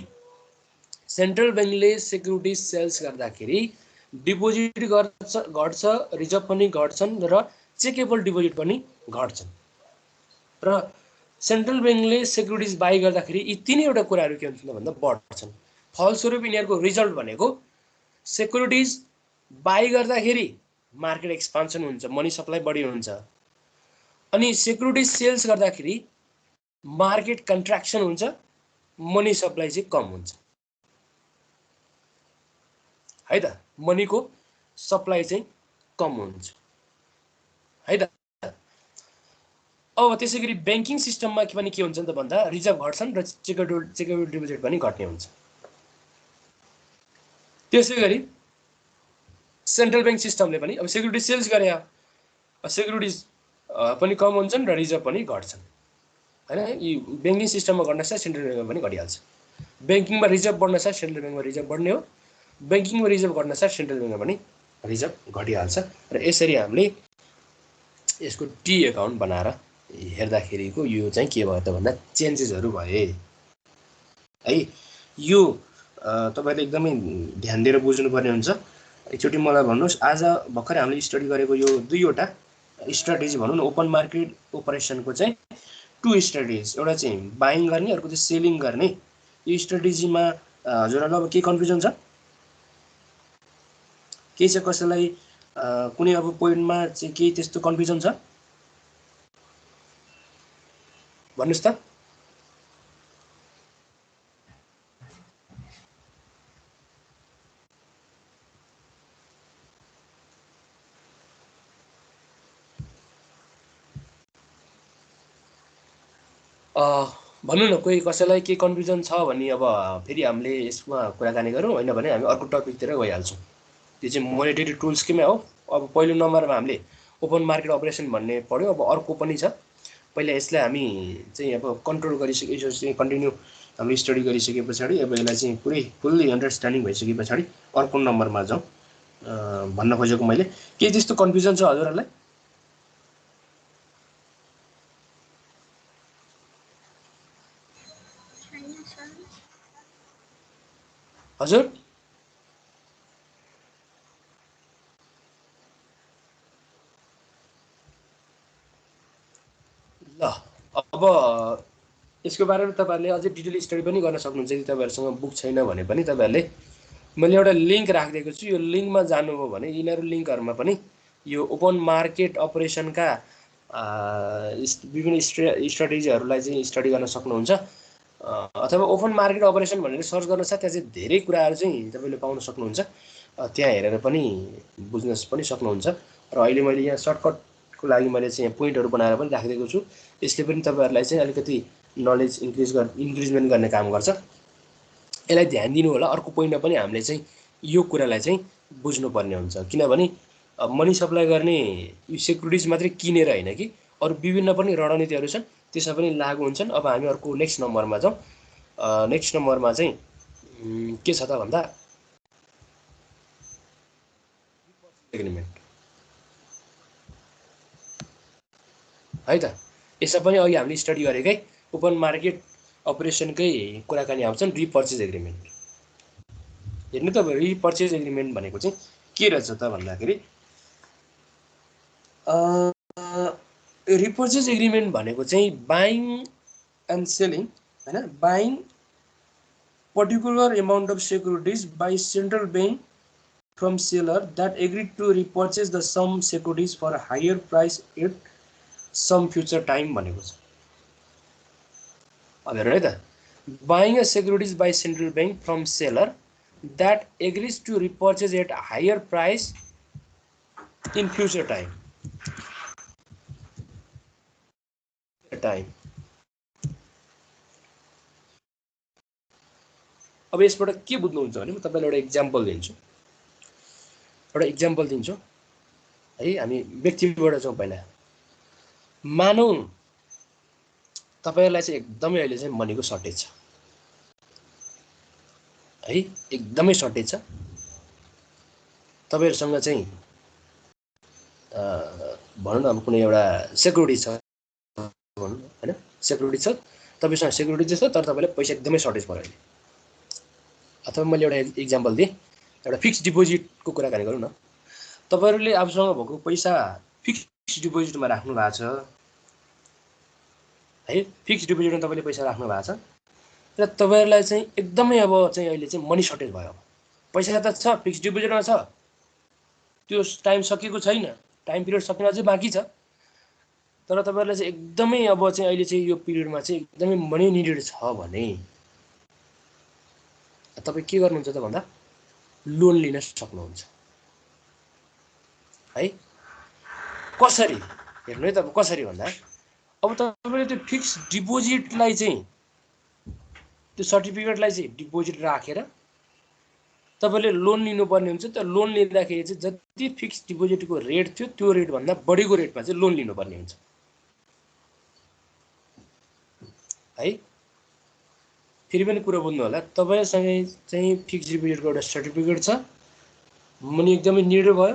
डिपोजिट घट्छ, रिजर्भ पनि घट्छन् र चेकेबल डिपोजिट पनि घट्छन्। र सेन्ट्रल ब्याङ्कले सेक्युरिटिज बाई गर्दाखेरि यी तिनैवटा कुराहरू के हुन्छन् भन्दा बढ्छन्। फलस्वरूप यिनीहरूको रिजल्ट भनेको सेक्युरिटिज बाई गर्दाखेरि मार्केट एक्सपान्सन हुन्छ, मनी सप्लाई बढी हुन्छ। अनि सेक्युरिटिज सेल्स गर्दाखेरि मार्केट कन्ट्र्याक्सन हुन्छ, मनी सप्लाई चाहिँ कम हुन्छ है त। मनीको सप्लाई चाहिँ कम हुन्छ है त। अब त्यसै गरी ब्याङ्किङ सिस्टममा पनि के हुन्छ त भन्दा रिजर्भ घट्छन् र चेकेबल डिपोजिट पनि घट्ने हुन्छ। त्यसै गरी सेन्ट्रल ब्याङ्क सिस्टमले पनि अब सेक्युरिटी सेल्स गरे, सेक्युरिटिज पनि कम हुन्छन् र रिजर्भ पनि घट्छन् होइन। यी ब्याङ्किङ सिस्टममा घट्न साथ सेन्ट्रल ब्याङ्कमा पनि घटिहाल्छ। ब्याङ्किङमा रिजर्भ बढ्न साथ सेन्ट्रल ब्याङ्कमा रिजर्भ बढ्ने हो, ब्याङ्किङमा रिजर्भ घट्न साथ सेन्ट्रल ब्याङ्कमा पनि रिजर्भ घटिहाल्छ। र यसरी हामीले यसको टी एकाउन्ट बनाएर हेर्दाखेरिको यो चाहिँ के भयो त भन्दा चेन्जेसहरू भए है। यो तपाईँले एकदमै ध्यान दिएर बुझ्नुपर्ने हुन्छ। एकचोटि मलाई भन्नुहोस्, आज भर्खरै हामीले स्टडी गरेको यो दुईवटा स्ट्राटेजी भनौँ न ओपन मार्केट ओपरेसनको चाहिँ टु स्ट्राटेजी, एउटा चाहिँ बाइङ गर्ने, अर्को चाहिँ सेलिङ गर्ने। यो स्ट्राटेजीमा हजुरहरूलाई अब के कन्फ्युजन छ? केही चाहिँ कसैलाई कुनै अब पोइन्टमा चाहिँ केही त्यस्तो कन्फ्युजन छ भन्नुहोस् त। भन्नु न कोही कसैलाई के कन्फ्युजन छ भने अब फेरि हामीले यसमा कुराकानी गरौँ, होइन भने हामी अर्को टपिकतिर गइहाल्छौँ। त्यो चाहिँ मोनेटरी टुल्सकैमा हो। अब पहिलो नम्बरमा हामीले ओपन मार्केट अपरेसन भन्ने पढ्यो। अब अर्को पनि छ, पहिला यसलाई हामी चाहिँ अब कन्ट्रोल गरिसके कन्टिन्यू हामीले स्टडी गरिसके पछाडि अब यसलाई चाहिँ पुरै फुल्ली अन्डरस्ट्यान्डिङ भइसके पछाडि अर्को नम्बरमा जाउँ। भन्न खोजेको मैले के त्यस्तो कन्फ्युजन छ हजुरहरूलाई? हजुर ल अब यसको बारेमा तपाईहरुले अझै डिटेल स्टडी पनि गर्न सक्नुहुन्छ यदि तपाईहरुसँग बुक छैन भने पनि तपाईहरुले मैले एउटा लिंक राखिदिएको छु यो लिंकमा जानुभयो भने यिनीहरु लिंकहरुमा पनि यो ओपन मार्केट अपरेसनका विभिन्न स्ट्र्याटेजीहरुलाई चाहिँ स्टडी गर्न सक्नुहुन्छ अथवा ओपन मार्केट अपरेसन भनेर सर्च गर्नुसाथ त्यहाँ चाहिँ धेरै कुराहरु चाहिँ तपाईले पाउन सक्नुहुन्छ त्यहाँ हेरेर पनि बुझ्न पनि सक्नुहुन्छ र अहिले मैले यहाँ सर्टकटको लागि मैले चाहिँ पोइन्टहरु बनाएर पनि राखिदिएको छु यसले पनि तपाईहरुलाई चाहिँ अलिकति नलेज इन्क्रिजमेन्ट गर्ने काम गर्छ यसलाई ध्यान दिनु होला अर्को पोइन्टमा पनि हामीले चाहिँ यो कुरालाई चाहिँ बुझ्नु पर्ने हुन्छ किनभने मनी सप्लाई गर्ने यो सेक्युरिटिज मात्रै किनेर हैन कि अरु विभिन्न पनि रणनीतिहरु छन् त्यसमा पनि लागू हुन्छन् अब हामी अर्को नेक्स्ट नम्बरमा जाउँ नेक्स्ट नम्बरमा चाहिँ के छ त भन्दा एग्रीमेन्ट है त यसमा पनि अघि हामीले स्टडी गरेकै ओपन मार्केट अपरेसनकै कुराकानी आउँछन् रिपर्चेज एग्रीमेन्ट हेर्नु त रिपर्चेज एग्रीमेन्ट भनेको चाहिँ के रहेछ त भन्दाखेरि रिपर्चेज एग्रीमेन्ट भनेको चाहिँ बाइङ एन्ड सेलिङ हैन buying particular amount of securities by central bank from seller that agreed to repurchase the some securities for higher price at some future time भनेको छ अब हेर्नु है त buying a securities by central bank from seller that agrees to repurchase at higher price in future time अब यसबाट के बुझ्नुहुन्छ भने म तपाईलाई एउटा एक्जाम्पल दिन्छु है हामी व्यक्तिबाट जाउँ पहिला मानौ तपाईहरुलाई चाहिँ एकदमै अहिले चाहिँ मनीको सर्टेज छ है एकदमै सर्टेज छ तपाईहरुसँग चाहिँ भनौं न अब कुनै एउटा सेक्युरिटी छ हैन सेक्युरिटी छ तपाईसँग सेक्युरिटी छ तर तपाईलाई पैसा एकदमै सर्टेज पर्यो अहिले अथवा मैले एउटा एक्जाम्पल दिए एउटा फिक्स डिपोजिटको कुराकानी गरौँ न तपाईहरुले आफूसँग भएको पैसा फिक्स डिपोजिटमा राख्नु भएको छ है फिक्स डिपोजिटमा तपाईले पैसा राख्नु भएको छ र तपाईहरुलाई चाहिँ एकदमै अब चाहिँ अहिले चाहिँ मनी सर्टेज भयो पैसा त छ फिक्स डिपोजिटमा छ त्यो टाइम सकिएको छैन टाइम पिरियड सक्न अझै बाँकी छ तर तपाईहरुलाई चाहिँ एकदमै अब चाहिँ अहिले चाहिँ यो पिरियडमा चाहिँ एकदमै मनी निडेड छ भने तपाई के गर्नुहुन्छ त भन्दा लोन लिन सक्नुहुन्छ है कसरी हेर्नु है त कसरी भन्दा अब तपाईले त्यो फिक्स डिपोजिटलाई चाहिँ त्यो सर्टिफिकेटलाई चाहिँ डिपोजिट राखेर तपाईले लोन लिनुपर्ने हुन्छ त लोन लिँदाखेरि चाहिँ जति फिक्स डिपोजिटको रेट थियो त्यो रेट भन्दा बढीको रेटमा चाहिँ लोन लिनुपर्ने हुन्छ है फेरि पनि कुरा बुझ्नु होला तपाईसँग चाहिँ फिक्स डिपोजिटको एउटा सर्टिफिकेट छ मनी एकदमै निड भयो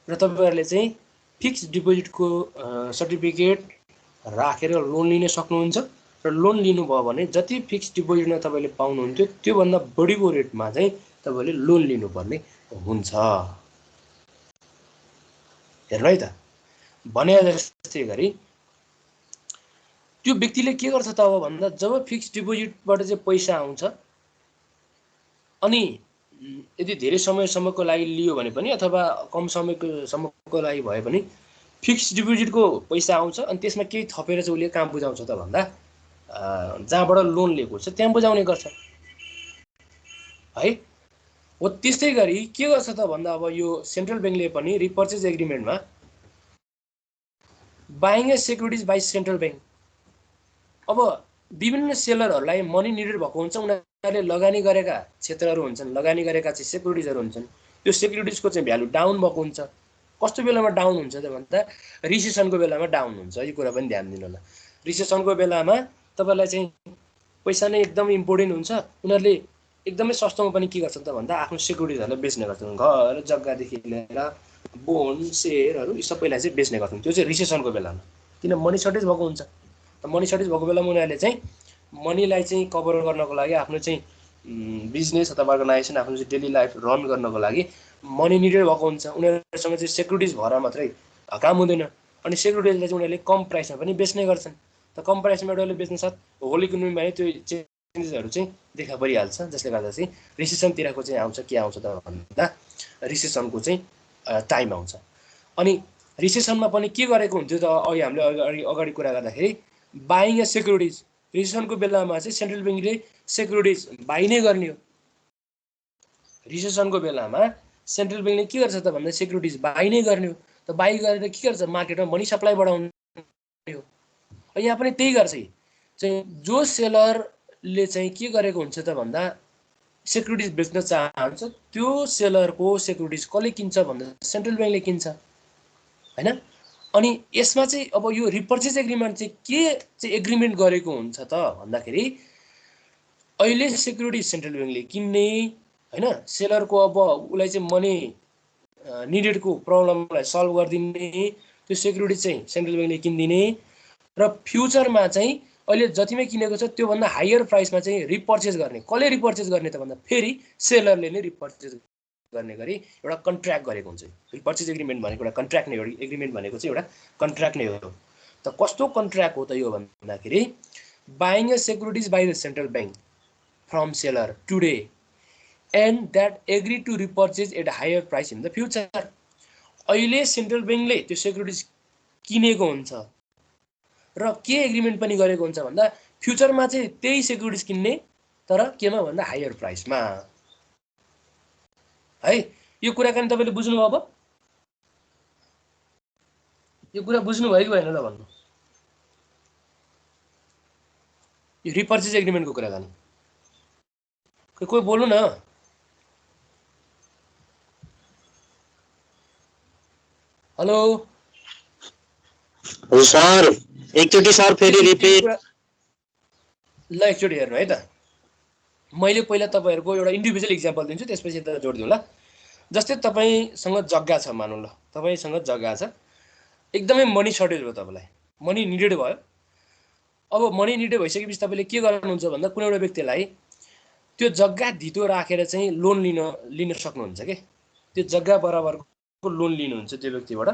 र तपाईहरुले चाहिँ फिक्स डिपोजिटको सर्टिफिकेट राखेर लोन लिन सक्नुहुन्छ र लोन लिनुभयो भने जति फिक्स डिपोजिटमा तपाईले पाउनुहुन्थ्यो त्यो भन्दा बढीको रेटमा चाहिँ तपाईले लोन लिनुपर्ने हुन्छ हेर्नु है त भने जस्तै गरी त्यो व्यक्तिले के गर्छ त अब भन्दा जब फिक्स डिपोजिटबाट चाहिँ पैसा आउँछ अनि यदि धेरै समयसम्मको लागि लियो भने पनि अथवा कम समयको लागि भए पनि फिक्स डिपोजिटको पैसा आउँछ अनि त्यसमा केही थपेर चाहिँ उले काम बुझाउँछ त भन्दा जहाँबाट लोन लिएको छ त्यहाँ बुझाउने गर्छ है हो त्यस्तै गरी के गर्छ त भन्दा अब यो सेन्ट्रल बैंकले पनि रिपर्चेज एग्रीमेन्टमा buying a securities by central bank अब विभिन्न सेलरहरुलाई मनी निडेड भएको हुन्छ उनीहरुले लगानी गरेका क्षेत्रहरु हुन्छन् लगानी गरेका चाहिँ सेक्युरिटीजहरु हुन्छन् त्यो सेक्युरिटीजको चाहिँ भ्यालु डाउन भएको हुन्छ कस्तो बेलामा डाउन हुन्छ त भन्दा रिसेसनको बेलामा डाउन हुन्छ यो कुरा पनि ध्यान दिनु होला रिसेसनको बेलामा तपाईलाई चाहिँ पैसा नै एकदम इम्पोर्टेन्ट हुन्छ उनीहरुले एकदमै सस्तोमा पनि के गर्छन् त भन्दा आफ्नो सेक्युरिटीजहरुलाई बेच्ने गर्छन् घर जग्गादेखि लिएर बोन्ड शेयरहरु यी सबैलाई चाहिँ बेच्ने गर्छन् त्यो चाहिँ रिसेसनको बेलामा किन मनी सर्टेज भएको हुन्छ मनी सर्टेज भएको बेलामा उनीहरुले चाहिँ मनीलाई चाहिँ कभर गर्नको लागि आफ्नो चाहिँ बिजनेस अथवा अर्गनाइजेसन आफ्नो चाहिँ डेली लाइफ रन गर्नको लागि मनी निडेड भएको हुन्छ उनीहरुसँग चाहिँ सेक्युरिटीज भएर मात्रै काम हुँदैन अनि सेक्युरिटीजलाई चाहिँ उनीहरुले कम प्राइसमा पनि बेच्ने गर्छन् त कम प्राइसमा एउटाले बेच्न साथ होल इकोनोमीमा नै त्यो चेन्जेसहरू चाहिँ देखा परिहाल्छ, जसले गर्दा चाहिँ रिसेसनतिरको चाहिँ आउँछ। के आउँछ त भन्दा रिसेसनको चाहिँ टाइम आउँछ। अनि रिसेसनमा पनि के गरेको हुन्थ्यो त अहिले हामीले अगाडि कुरा गर्दाखेरि बाइङ या सेक्युरिटिज। रिसेसनको बेलामा चाहिँ सेन्ट्रल ब्याङ्कले सेक्युरिटिज बाइ नै गर्ने हो। रिसेसनको बेलामा सेन्ट्रल ब्याङ्कले के गर्छ त भन्दा सेक्युरिटिज बाइ नै गर्ने हो। त बाइ गरेर के गर्छ मार्केटमा मनी सप्लाई बढाउने हो। यहाँ पनि त्यही गर्छ चाहिँ जो सेलरले चाहिँ के गरेको हुन्छ त भन्दा सेक्युरिटिज बेच्न चाहन्छ त्यो सेलरको सेक्युरिटिज कसले किन्छ भन्दा सेन्ट्रल ब्याङ्कले किन्छ हैन। अनि यसमा चाहिँ अब यो रिपर्चेज एग्रिमेन्ट चाहिँ के चाहिँ एग्रिमेन्ट गरेको हुन्छ त भन्दाखेरि अहिले सेक्युरिटिज सेन्ट्रल ब्याङ्कले किन्ने हैन, सेलरको अब उसलाई चाहिँ मनी निडेडको प्रब्लमलाई सल्भ गरिदिने त्यो सेक्युरिटिज चाहिँ सेन्ट्रल ब्याङ्कले किनिदिने र फ्युचरमा चाहिँ अहिले जतिमै किनेको छ त्योभन्दा हायर प्राइसमा चाहिँ रिपर्चेज गर्ने। कसले रिपर्चेज गर्ने त भन्दा फेरि सेलरले नै रिपर्चेज गर्ने गरी एउटा कन्ट्र्याक्ट गरेको हुन्छ। रिपर्चेज एग्रिमेन्ट भनेको एउटा कन्ट्र्याक्ट नै हो। एग्रिमेन्ट भनेको चाहिँ एउटा कन्ट्र्याक्ट नै हो। त कस्तो कन्ट्र्याक्ट हो त यो भन्दाखेरि buying a securities by the central bank from seller today and that agree to repurchase at higher price in the future. अहिले सेन्ट्रल ब्याङ्कले त्यो सेक्युरिटिज किनेको हुन्छ र के एग्रिमेन्ट पनि गरेको हुन्छ भन्दा फ्युचरमा चाहिँ त्यही सेक्युरिटिज किन्ने तर केमा भन्दा हायर प्राइसमा है। यो कुराकानी तपाईँले बुझ्नुभयो? अब यो कुरा बुझ्नुभयो कि भएन त भन्नु? यो रिपर्चेज एग्रिमेन्टको कुराकानी कोही बोल्नु न। हेलो सर एकचोटि सर फेरि रिपिट। ल एकचोटि हेर्नु है त। मैले पहिला तपाईँहरूको एउटा इन्डिभिजुअल इक्जाम्पल दिन्छु, त्यसपछि त जोडिदिउँ ल। जस्तै तपाईँसँग जग्गा छ मानौँ ल, तपाईँसँग जग्गा छ, एकदमै मनी सर्टेज भयो, तपाईँलाई मनी निडेड भयो। अब मनी निडेड भइसकेपछि तपाईँले के गर्नुहुन्छ भन्दा कुनै एउटा व्यक्तिलाई त्यो जग्गा धितो राखेर चाहिँ लोन लिन सक्नुहुन्छ के। त्यो जग्गा बराबरको लोन लिनुहुन्छ त्यो व्यक्तिबाट।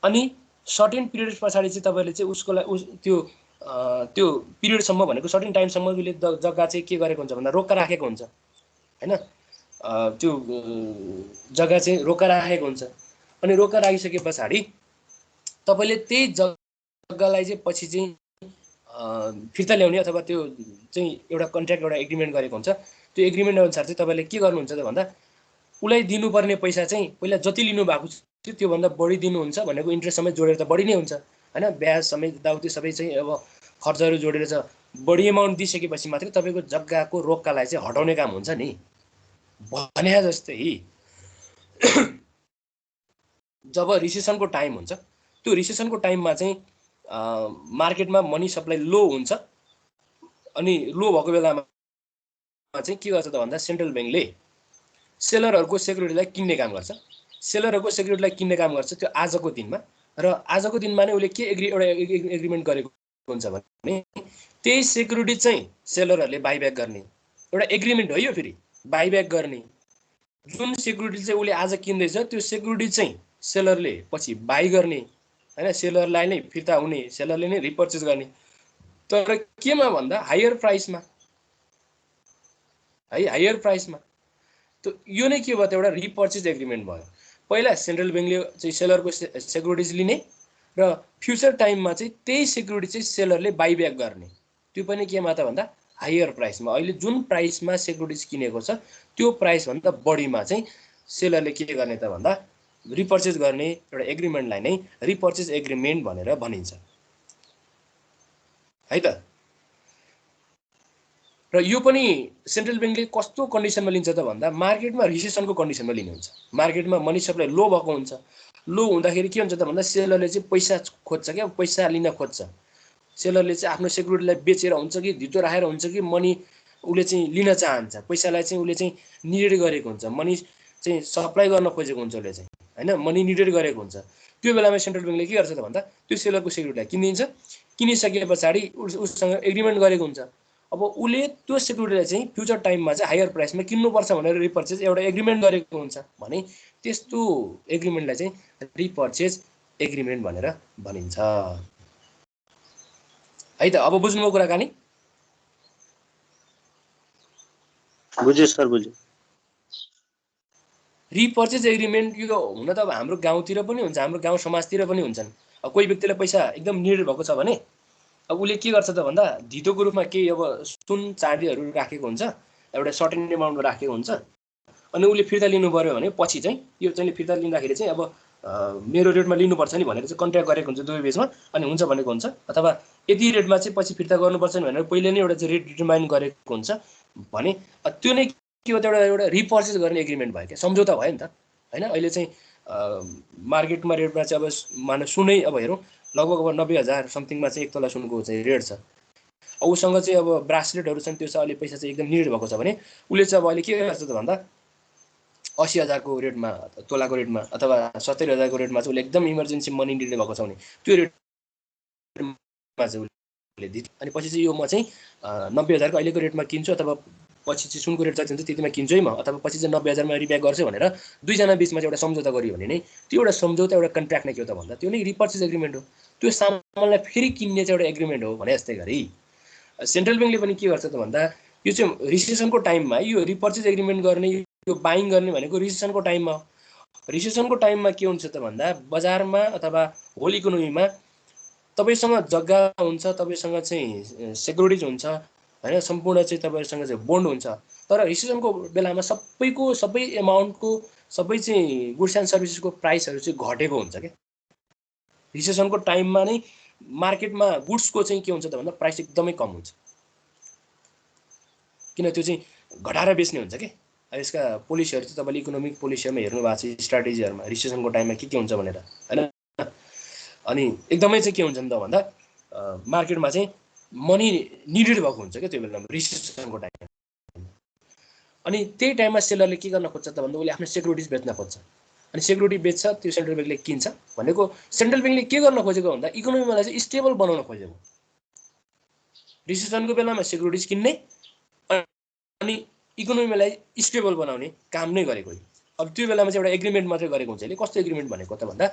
अनि सर्टेन पिरियड पछाडि चाहिँ तपाईँले चाहिँ उसको त्यो पिरियडसम्म भनेको सर्टेन टाइमसम्म उसले जग्गा चाहिँ के गरेको हुन्छ भन्दा रोक्का राखेको हुन्छ हैन। त्यो जग्गा चाहिँ रोक्का राखेको हुन्छ। अनि रोक्का राखिसके पछाडि तपाईँले त्यही जग्गालाई चाहिँ पछि चाहिँ फिर्ता ल्याउने अथवा त्यो चाहिँ एउटा कन्ट्र्याक्ट एउटा एग्रिमेन्ट गरेको हुन्छ। त्यो एग्रिमेन्ट अनुसार चाहिँ तपाईँले के गर्नुहुन्छ त भन्दा उसलाई दिनुपर्ने पैसा चाहिँ पहिला जति लिनु भएको थियो त्योभन्दा बढी दिनुहुन्छ भनेको इन्ट्रेस्ट समेत जोडेर त बढी नै हुन्छ हैन। ब्याज समेत दाउती सबै चाहिँ अब खर्चहरू जोडेर चाहिँ बढी एमाउन्ट दिइसकेपछि मात्रै तपाईँको जग्गाको रोक्कालाई चाहिँ हटाउने काम हुन्छ नि भने जस्तै। जब रिसेसनको टाइम हुन्छ त्यो रिसेसनको टाइममा चाहिँ मार्केटमा मनी सप्लाई लो हुन्छ। अनि लो भएको बेलामा चाहिँ के गर्छ त भन्दा सेन्ट्रल ब्याङ्कले सेलरहरूको सेक्युरिटीलाई किन्ने काम गर्छ। सेलरहरूको सेक्युरिटीलाई किन्ने काम गर्छ त्यो आजको दिनमा। र आजको दिनमा नै उसले के एउटा एग्रिमेन्ट गरेको हुन्छ भने त्यही सेक्युरिटी चाहिँ सेलरहरूले बाइब्याक गर्ने एउटा एग्रिमेन्ट हो यो। फेरि बाइब्याक गर्ने जुन सेक्युरिटी चाहिँ उसले आज किन्दैछ त्यो सेक्युरिटी चाहिँ सेलरले पछि बाई गर्ने हैन। सेलरलाई नै फिर्ता हुने, सेलरले नै रिपर्चेज गर्ने, तर केमा भन्दा हायर प्राइसमा है, हायर प्राइसमा। त यो नै के भयो त एउटा रिपर्चेज एग्रिमेन्ट भयो। पहिला सेन्ट्रल ब्याङ्कले चाहिँ सेलरको सेक्युरिटिज लिने र फ्युचर टाइममा चाहिँ त्यही सेक्युरिटी चाहिँ सेलरले बाइब्याक गर्ने। त्यो पनि केमा त भन्दा हायर प्राइसमा। अहिले जुन प्राइसमा सेक्युरिटिज किनेको छ त्यो प्राइसभन्दा बढीमा चाहिँ सेलरले के गर्ने त भन्दा रिपर्चेज गर्ने एउटा एग्रिमेन्टलाई नै रिपर्चेज एग्रिमेन्ट भनेर भनिन्छ है त। र यो पनि सेन्ट्रल ब्याङ्कले कस्तो कन्डिसनमा लिन्छ त भन्दा मार्केटमा रिसेसनको कन्डिसनमा लिनुहुन्छ। मार्केटमा मनी सप्लाई लो भएको हुन्छ। लो हुँदाखेरि के हुन्छ त भन्दा सेलरले चाहिँ पैसा खोज्छ क्या, पैसा लिन खोज्छ। सेलरले चाहिँ आफ्नो सेक्युरिटीलाई बेचेर हुन्छ कि धितो राखेर हुन्छ कि मनी उसले चाहिँ लिन चाहन्छ। पैसालाई चाहिँ उसले चाहिँ निडेड गरेको हुन्छ, मनी चाहिँ सप्लाई गर्न खोजेको हुन्छ उसले चाहिँ हैन, मनी निडेड गरेको हुन्छ। त्यो बेलामा सेन्ट्रल ब्याङ्कले के गर्छ त भन्दा त्यो सेलरको सेक्युरिटीलाई किनिदिन्छ। किनिसके पछाडि उसँग एग्रिमेन्ट गरेको हुन्छ। अब उसले त्यो सेक्युरिटीलाई चाहिँ फ्युचर टाइममा चाहिँ हायर प्राइसमा किन्नुपर्छ भनेर रिपर्चेज एउटा एग्रिमेन्ट गरेको हुन्छ भने त्यस्तो एग्रिमेन्टलाई चाहिँ रिपर्चेज एग्रिमेन्ट भनेर भनिन्छ। है त। अब बुझ्नुभयो कुराकानी? बुझ्यो सर, बुझ्यो। रिपर्चेज एग्रिमेन्ट यो हुन त अब हाम्रो गाउँतिर पनि हुन्छ, हाम्रो गाउँ समाजतिर पनि हुन्छन्। अब कोही व्यक्तिलाई पैसा एकदम निड भएको छ भने अब उसले के गर्छ त भन्दा धितोको रूपमा केही अब सुन चाँदीहरू राखेको हुन्छ, एउटा सर्टेन एमाउन्टमा राखेको हुन्छ। अनि उसले फिर्ता लिनु पऱ्यो भने पछि चाहिँ यो चाहिँ फिर्ता लिँदाखेरि चाहिँ अब मेरो रेटमा लिनुपर्छ नि भनेर चाहिँ कन्ट्र्याक्ट गरेको हुन्छ दुवै बिचमा, अनि हुन्छ भनेको हुन्छ। अथवा यति रेटमा चाहिँ पछि फिर्ता गर्नुपर्छ भनेर पहिले नै एउटा चाहिँ रेट डिटर्माइन गरेको हुन्छ भने त्यो नै के हो त एउटा रिपर्चेज गर्ने एग्रिमेन्ट भयो क्या, सम्झौता भयो नि त होइन। अहिले चाहिँ मार्केटमा रेटमा चाहिँ अब मानव सुनै अब हेरौँ लगभग अब 90,000 समथिङमा चाहिँ 1 तोला सुनको चाहिँ रेट छ। उसँग चाहिँ अब ब्रासलेटहरू छन्, त्यो चाहिँ अहिले पैसा चाहिँ एकदम निड भएको छ भने उसले चाहिँ अब अहिले के गर्छ त भन्दा 80,000 को रेटमा तोलाको रेटमा अथवा 70,000 को रेटमा चाहिँ उसले एकदम इमर्जेन्सी मनी निड भएको छ भने त्यो रेटमा चाहिँ उसले दिन्छ। अनि पछि चाहिँ यो म चाहिँ 90,000 को अहिलेको रेटमा किन्छु अथवा पछि चाहिँ सुनको रेट जति हुन्छ त्यतिमा किन्छु है म, अथवा पछि चाहिँ 90,000 मा रिब्याक गर्छु भनेर दुईजना बिचमा चाहिँ एउटा सम्झौता गरियो भने नै त्यो एउटा सम्झौता एउटा कन्ट्र्याक्ट नै के हो त भन्दा त्यो नै रिपर्चेज एग्रिमेन्ट हो। त्यो सामानलाई फेरि किन्ने चाहिँ एउटा एग्रिमेन्ट हो भने जस्तै गरी सेन्ट्रल ब्याङ्कले पनि के गर्छ त भन्दा यो चाहिँ रिसेसनको टाइममा यो रिपर्चेज एग्रिमेन्ट गर्ने यो बाइङ गर्ने भनेको रिसेसनको टाइममा हो। रिसेसनको टाइममा के हुन्छ त भन्दा बजारमा अथवा होल इकोनोमीमा तपाईँसँग जग्गा हुन्छ, तपाईँसँग चाहिँ सेक्युरिटिज हुन्छ होइन, सम्पूर्ण चाहिँ तपाईँसँग चाहिँ बोन्ड हुन्छ। तर रिसेसनको बेलामा सबैको सबै एमाउन्टको सबै चाहिँ गुड्स एन्ड सर्भिसेसको प्राइसहरू चाहिँ घटेको हुन्छ क्या। रिसेसनको टाइममा नै मार्केटमा गुड्सको चाहिँ के हुन्छ त भन्दा प्राइस एकदमै कम हुन्छ, किन त्यो चाहिँ घटाएर बेच्ने हुन्छ कि। यसका पोलिसीहरू चाहिँ तपाईँले इकोनोमिक पोलिसीमा हेर्नु भएको छ स्ट्राटेजीहरूमा रिसेसनको टाइममा के हुन्छ भनेर होइन। अनि एकदमै चाहिँ के हुन्छ नि त भन्दा मार्केटमा चाहिँ मनी निडेड भएको हुन्छ क्या त्यो बेलामा रिसेसनको टाइममा। अनि त्यही टाइममा सेलरले के गर्न खोज्छ त भन्दा उसले आफ्नो सेक्युरिटिज बेच्न खोज्छ। अनि सेक्युरिटी बेच्छ, त्यो सेन्ट्रल ब्याङ्कले किन्छ भनेको सेन्ट्रल ब्याङ्कले के गर्न खोजेको भन्दा इकोनोमीलाई चाहिँ स्टेबल बनाउन खोजेको। रिसेसनको बेलामा सेक्युरिटिज किन्ने अनि इकोनोमीलाई स्टेबल बनाउने काम नै गरेको। अब त्यो बेलामा चाहिँ एउटा एग्रिमेन्ट मात्रै गरेको हुन्छ। कस्तो एग्रिमेन्ट भनेको त भन्दा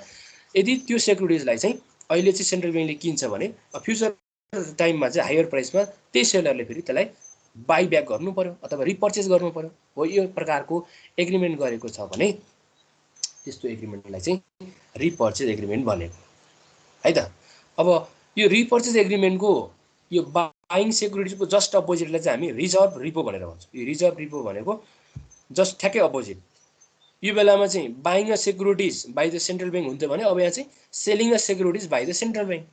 यदि त्यो सेक्युरिटिजलाई चाहिँ अहिले चाहिँ सेन्ट्रल ब्याङ्कले किन्छ भने फ्युचर टाइममा चाहिँ हायर प्राइसमा त्यही सेलरले फेरि त्यसलाई बाई ब्याक गर्नु पर्यो अथवा रिपर्चेज गर्नु पर्यो हो, यो प्रकारको एग्रिमेन्ट गरेको छ भने त्यस्तो एग्रिमेन्टलाई चाहिँ रिपर्चेज एग्रिमेन्ट भनेको है त। अब यो रिपर्चेज एग्रिमेन्टको यो बाइङ सेक्युरिटिजको जस्ट अपोजिटलाई चाहिँ हामी रिजर्भ रिपो भनेर भन्छौँ। यो रिजर्भ रिपो भनेको जस्ट ठ्याक्कै अपोजिट। यो बेलामा चाहिँ buying a securities by the central bank हुन्थ्यो भने अब यहाँ चाहिँ selling a securities by the central bank.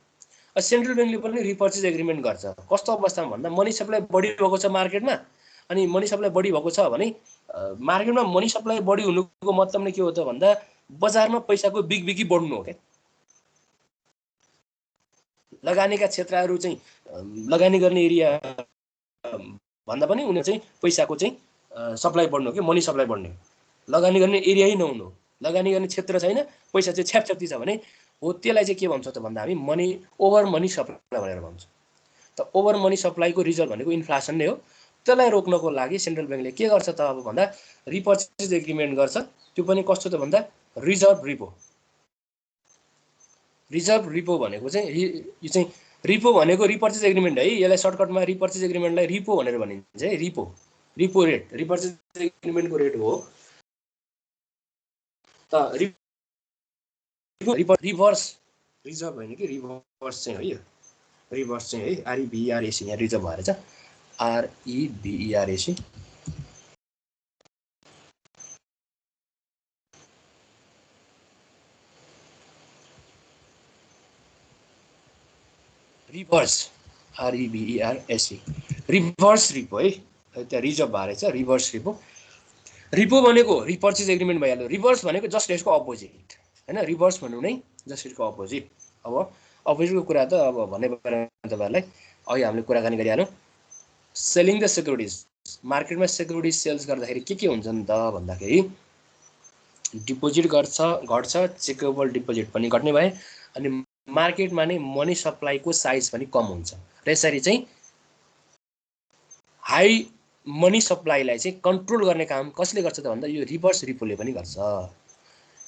Central ब्याङ्कले पनि रिपर्चेज एग्रिमेन्ट गर्छ। कस्तो अवस्थामा भन्दा मनी सप्लाई बढी भएको छ मार्केटमा, अनि मनी सप्लाई बढी भएको छ भने मार्केटमा मनी सप्लाई बढी हुनुको मतलब नै के हो त भन्दा बजारमा पैसाको बिगबिगी बढ्नु हो क्या। लगानीका क्षेत्रहरू चाहिँ लगानी गर्ने एरिया भन्दा पनि उनीहरू चाहिँ पैसाको चाहिँ सप्लाई बढ्नु हो कि मनी सप्लाई बढ्ने हो। लगानी गर्ने एरियै नहुनु, लगानी गर्ने क्षेत्र छैन, पैसा चाहिँ छ्यापछ्याप्ती छ भने हो त्यसलाई चाहिँ के भन्छ त भन्दा हामी मनी ओभर मनी सप्लाई भनेर भन्छौँ। त ओभर मनी सप्लाईको रिजल्ट भनेको इन्फ्लेसन नै हो। त्यसलाई रोक्नको लागि सेन्ट्रल ब्याङ्कले के गर्छ त अब भन्दा रिपर्चेज एग्रिमेन्ट गर्छ। त्यो पनि कस्तो त भन्दा रिजर्भ रिपो। रिजर्भ रिपो भनेको चाहिँ यो चाहिँ रिपो भनेको रिपर्चेज एग्रिमेन्ट है, यसलाई सर्टकटमा रिपर्चेज एग्रिमेन्टलाई रिपो भनेर भनिन्छ है। रिपो रिपो रेट रिपर्चेज एग्रिमेन्टको रेट हो। त रिभर्स रिजर्भ होइन कि रिभर्स चाहिँ है, यो रिभर्स चाहिँ है आरइभिआरएसी यहाँ रिजर्भ भएर छ आरइभिआरएसी। रिभर्स आरइभिआरएसी रिभर्स रिपो है, त्यहाँ रिजर्भ भएर छ रिभर्स रिपो। रिपो भनेको रिपर्चेज एग्रिमेन्ट भइहाल्यो, रिभर्स भनेको जस्ट यसको अपोजिट होइन। रिभर्स भन्नु नै जस्ट यसको अपोजिट। अब अपोजिटको कुरा त अब भन्नै परेन तपाईँहरूलाई, अघि हामीले कुराकानी गरिहाल्यौँ। सेलिङ द सेक्युरिटिज, मार्केटमा सेक्युरिटिज सेल्स गर्दाखेरि के हुन्छ नि त भन्दाखेरि डिपोजिट घट्छ, चेकेबल डिपोजिट पनि घट्ने भए, अनि मार्केटमा नै मनी सप्लाईको साइज पनि कम हुन्छ। र यसरी चाहिँ हाई मनी सप्लाईलाई चाहिँ कन्ट्रोल गर्ने काम कसले गर्छ त भन्दा यो रिभर्स रिपोले पनि गर्छ।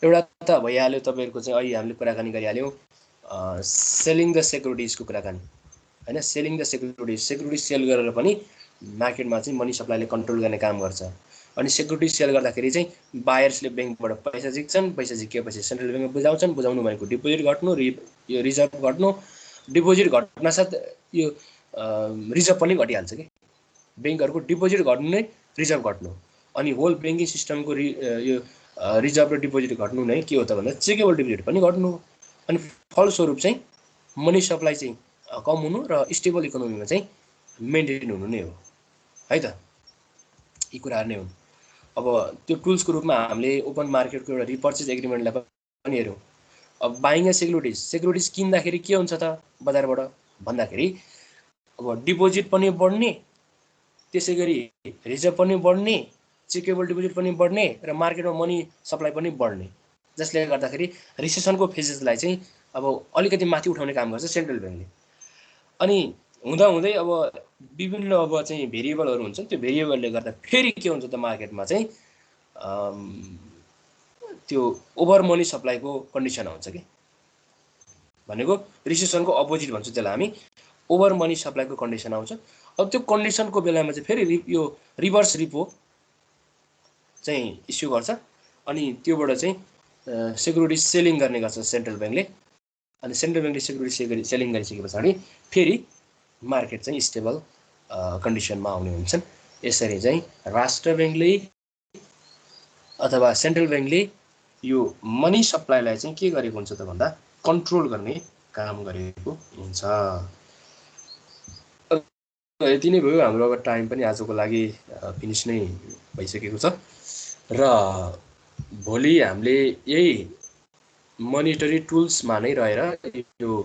एउटा त भइहाल्यो तपाईँहरूको चाहिँ अहिले हामीले कुराकानी गरिहाल्यौँ सेलिङ द सेक्युरिटिजको कुराकानी। हैन सेलिङ द सेक्युरिटी सेल गरेर पनि मार्केटमा चाहिँ मनी सप्लाईले कन्ट्रोल गर्ने काम गर्छ अनि सेक्युरिटी सेल गर्दाखेरि चाहिँ बायर्सले बैंकबाट पैसा झिक्छन् पैसा झिकेपछि सेन्ट्रल बैंकमा बुझाउँछन् बुझाउनु भनेको डिपोजिट घट्नु यो रिजर्भ घट्नु डिपोजिट घट्नासाथ यो रिजर्भ पनि घटिहाल्छ के बैंकहरुको डिपोजिट घट्नु नै रिजर्भ घट्नु अनि होल बैंकिङ सिस्टमको यो रिजर्भ र डिपोजिट घट्नु नै के हो त भन्दा चेकेबल डिपोजिट पनि घट्नु अनि फलस्वरूप चाहिँ मनी सप्लाई चाहिँ कम हुनु र स्टेबल इकोनोमीमा चाहिँ मेन्टेन हुनु नै हो है त यी कुराहरु नै हुन् अब त्यो टुल्सको रूपमा हामीले ओपन मार्केटको एउटा रिपर्चेज एग्रीमेन्टलाई पनि हेर्यौं अब बाइङ सेक्युरिटीज किन्दाखेरि के हुन्छ त बजारबाट भन्दाखेरि अब डिपोजिट पनि बढ्ने त्यसैगरी रिजर्भ पनि बढ्ने चेकेबल डिपोजिट पनि बढ्ने र मार्केटमा मनी सप्लाई पनि बढ्ने जसले गर्दाखेरि रिसेसनको फेजेसलाई चाहिँ अब अलिकति माथि उठाउने काम गर्छ सेन्ट्रल बैंकले अनि हुँदा हुँदै अब विभिन्न अब चाहिँ भेरिएबलहरु हुन्छन् त्यो भेरिएबलले गर्दा फेरि के हुन्छ त मार्केटमा चाहिँ त्यो ओभर मनी सप्लाईको कन्डिसन हुन्छ के भनेको रिसेसनको अपोजिट भन्छ त्यसलाई हामी ओभर मनी सप्लाईको कन्डिसन आउँछ अब त्यो कन्डिसनको बेलामा चाहिँ फेरि यो रिभर्स रिपो चाहिँ इस्यु गर्छ अनि त्योबाट चाहिँ सेक्युरिटी सेलिङ गर्ने गर्छ सेन्ट्रल बैंकले अनि सेन्ट्रल बैंकले सेक्युरिटी सेलिङ गरिसकेपछि फेरि मार्केट चाहिँ स्टेबल कन्डिसनमा आउने हुन्छन् यसरी चाहिँ राष्ट्र बैंकले अथवा सेन्ट्रल बैंकले यो मनी सप्लाईलाई चाहिँ के गरेको हुन्छ त भन्दा कन्ट्रोल गर्ने काम गरेको हुन्छ यति नै भयो हाम्रो अब टाइम पनि आजको लागि फिनिश नै भइसकेको छ र भोलि हामीले यही मोनिटरी टुल्समा नै रहेर यो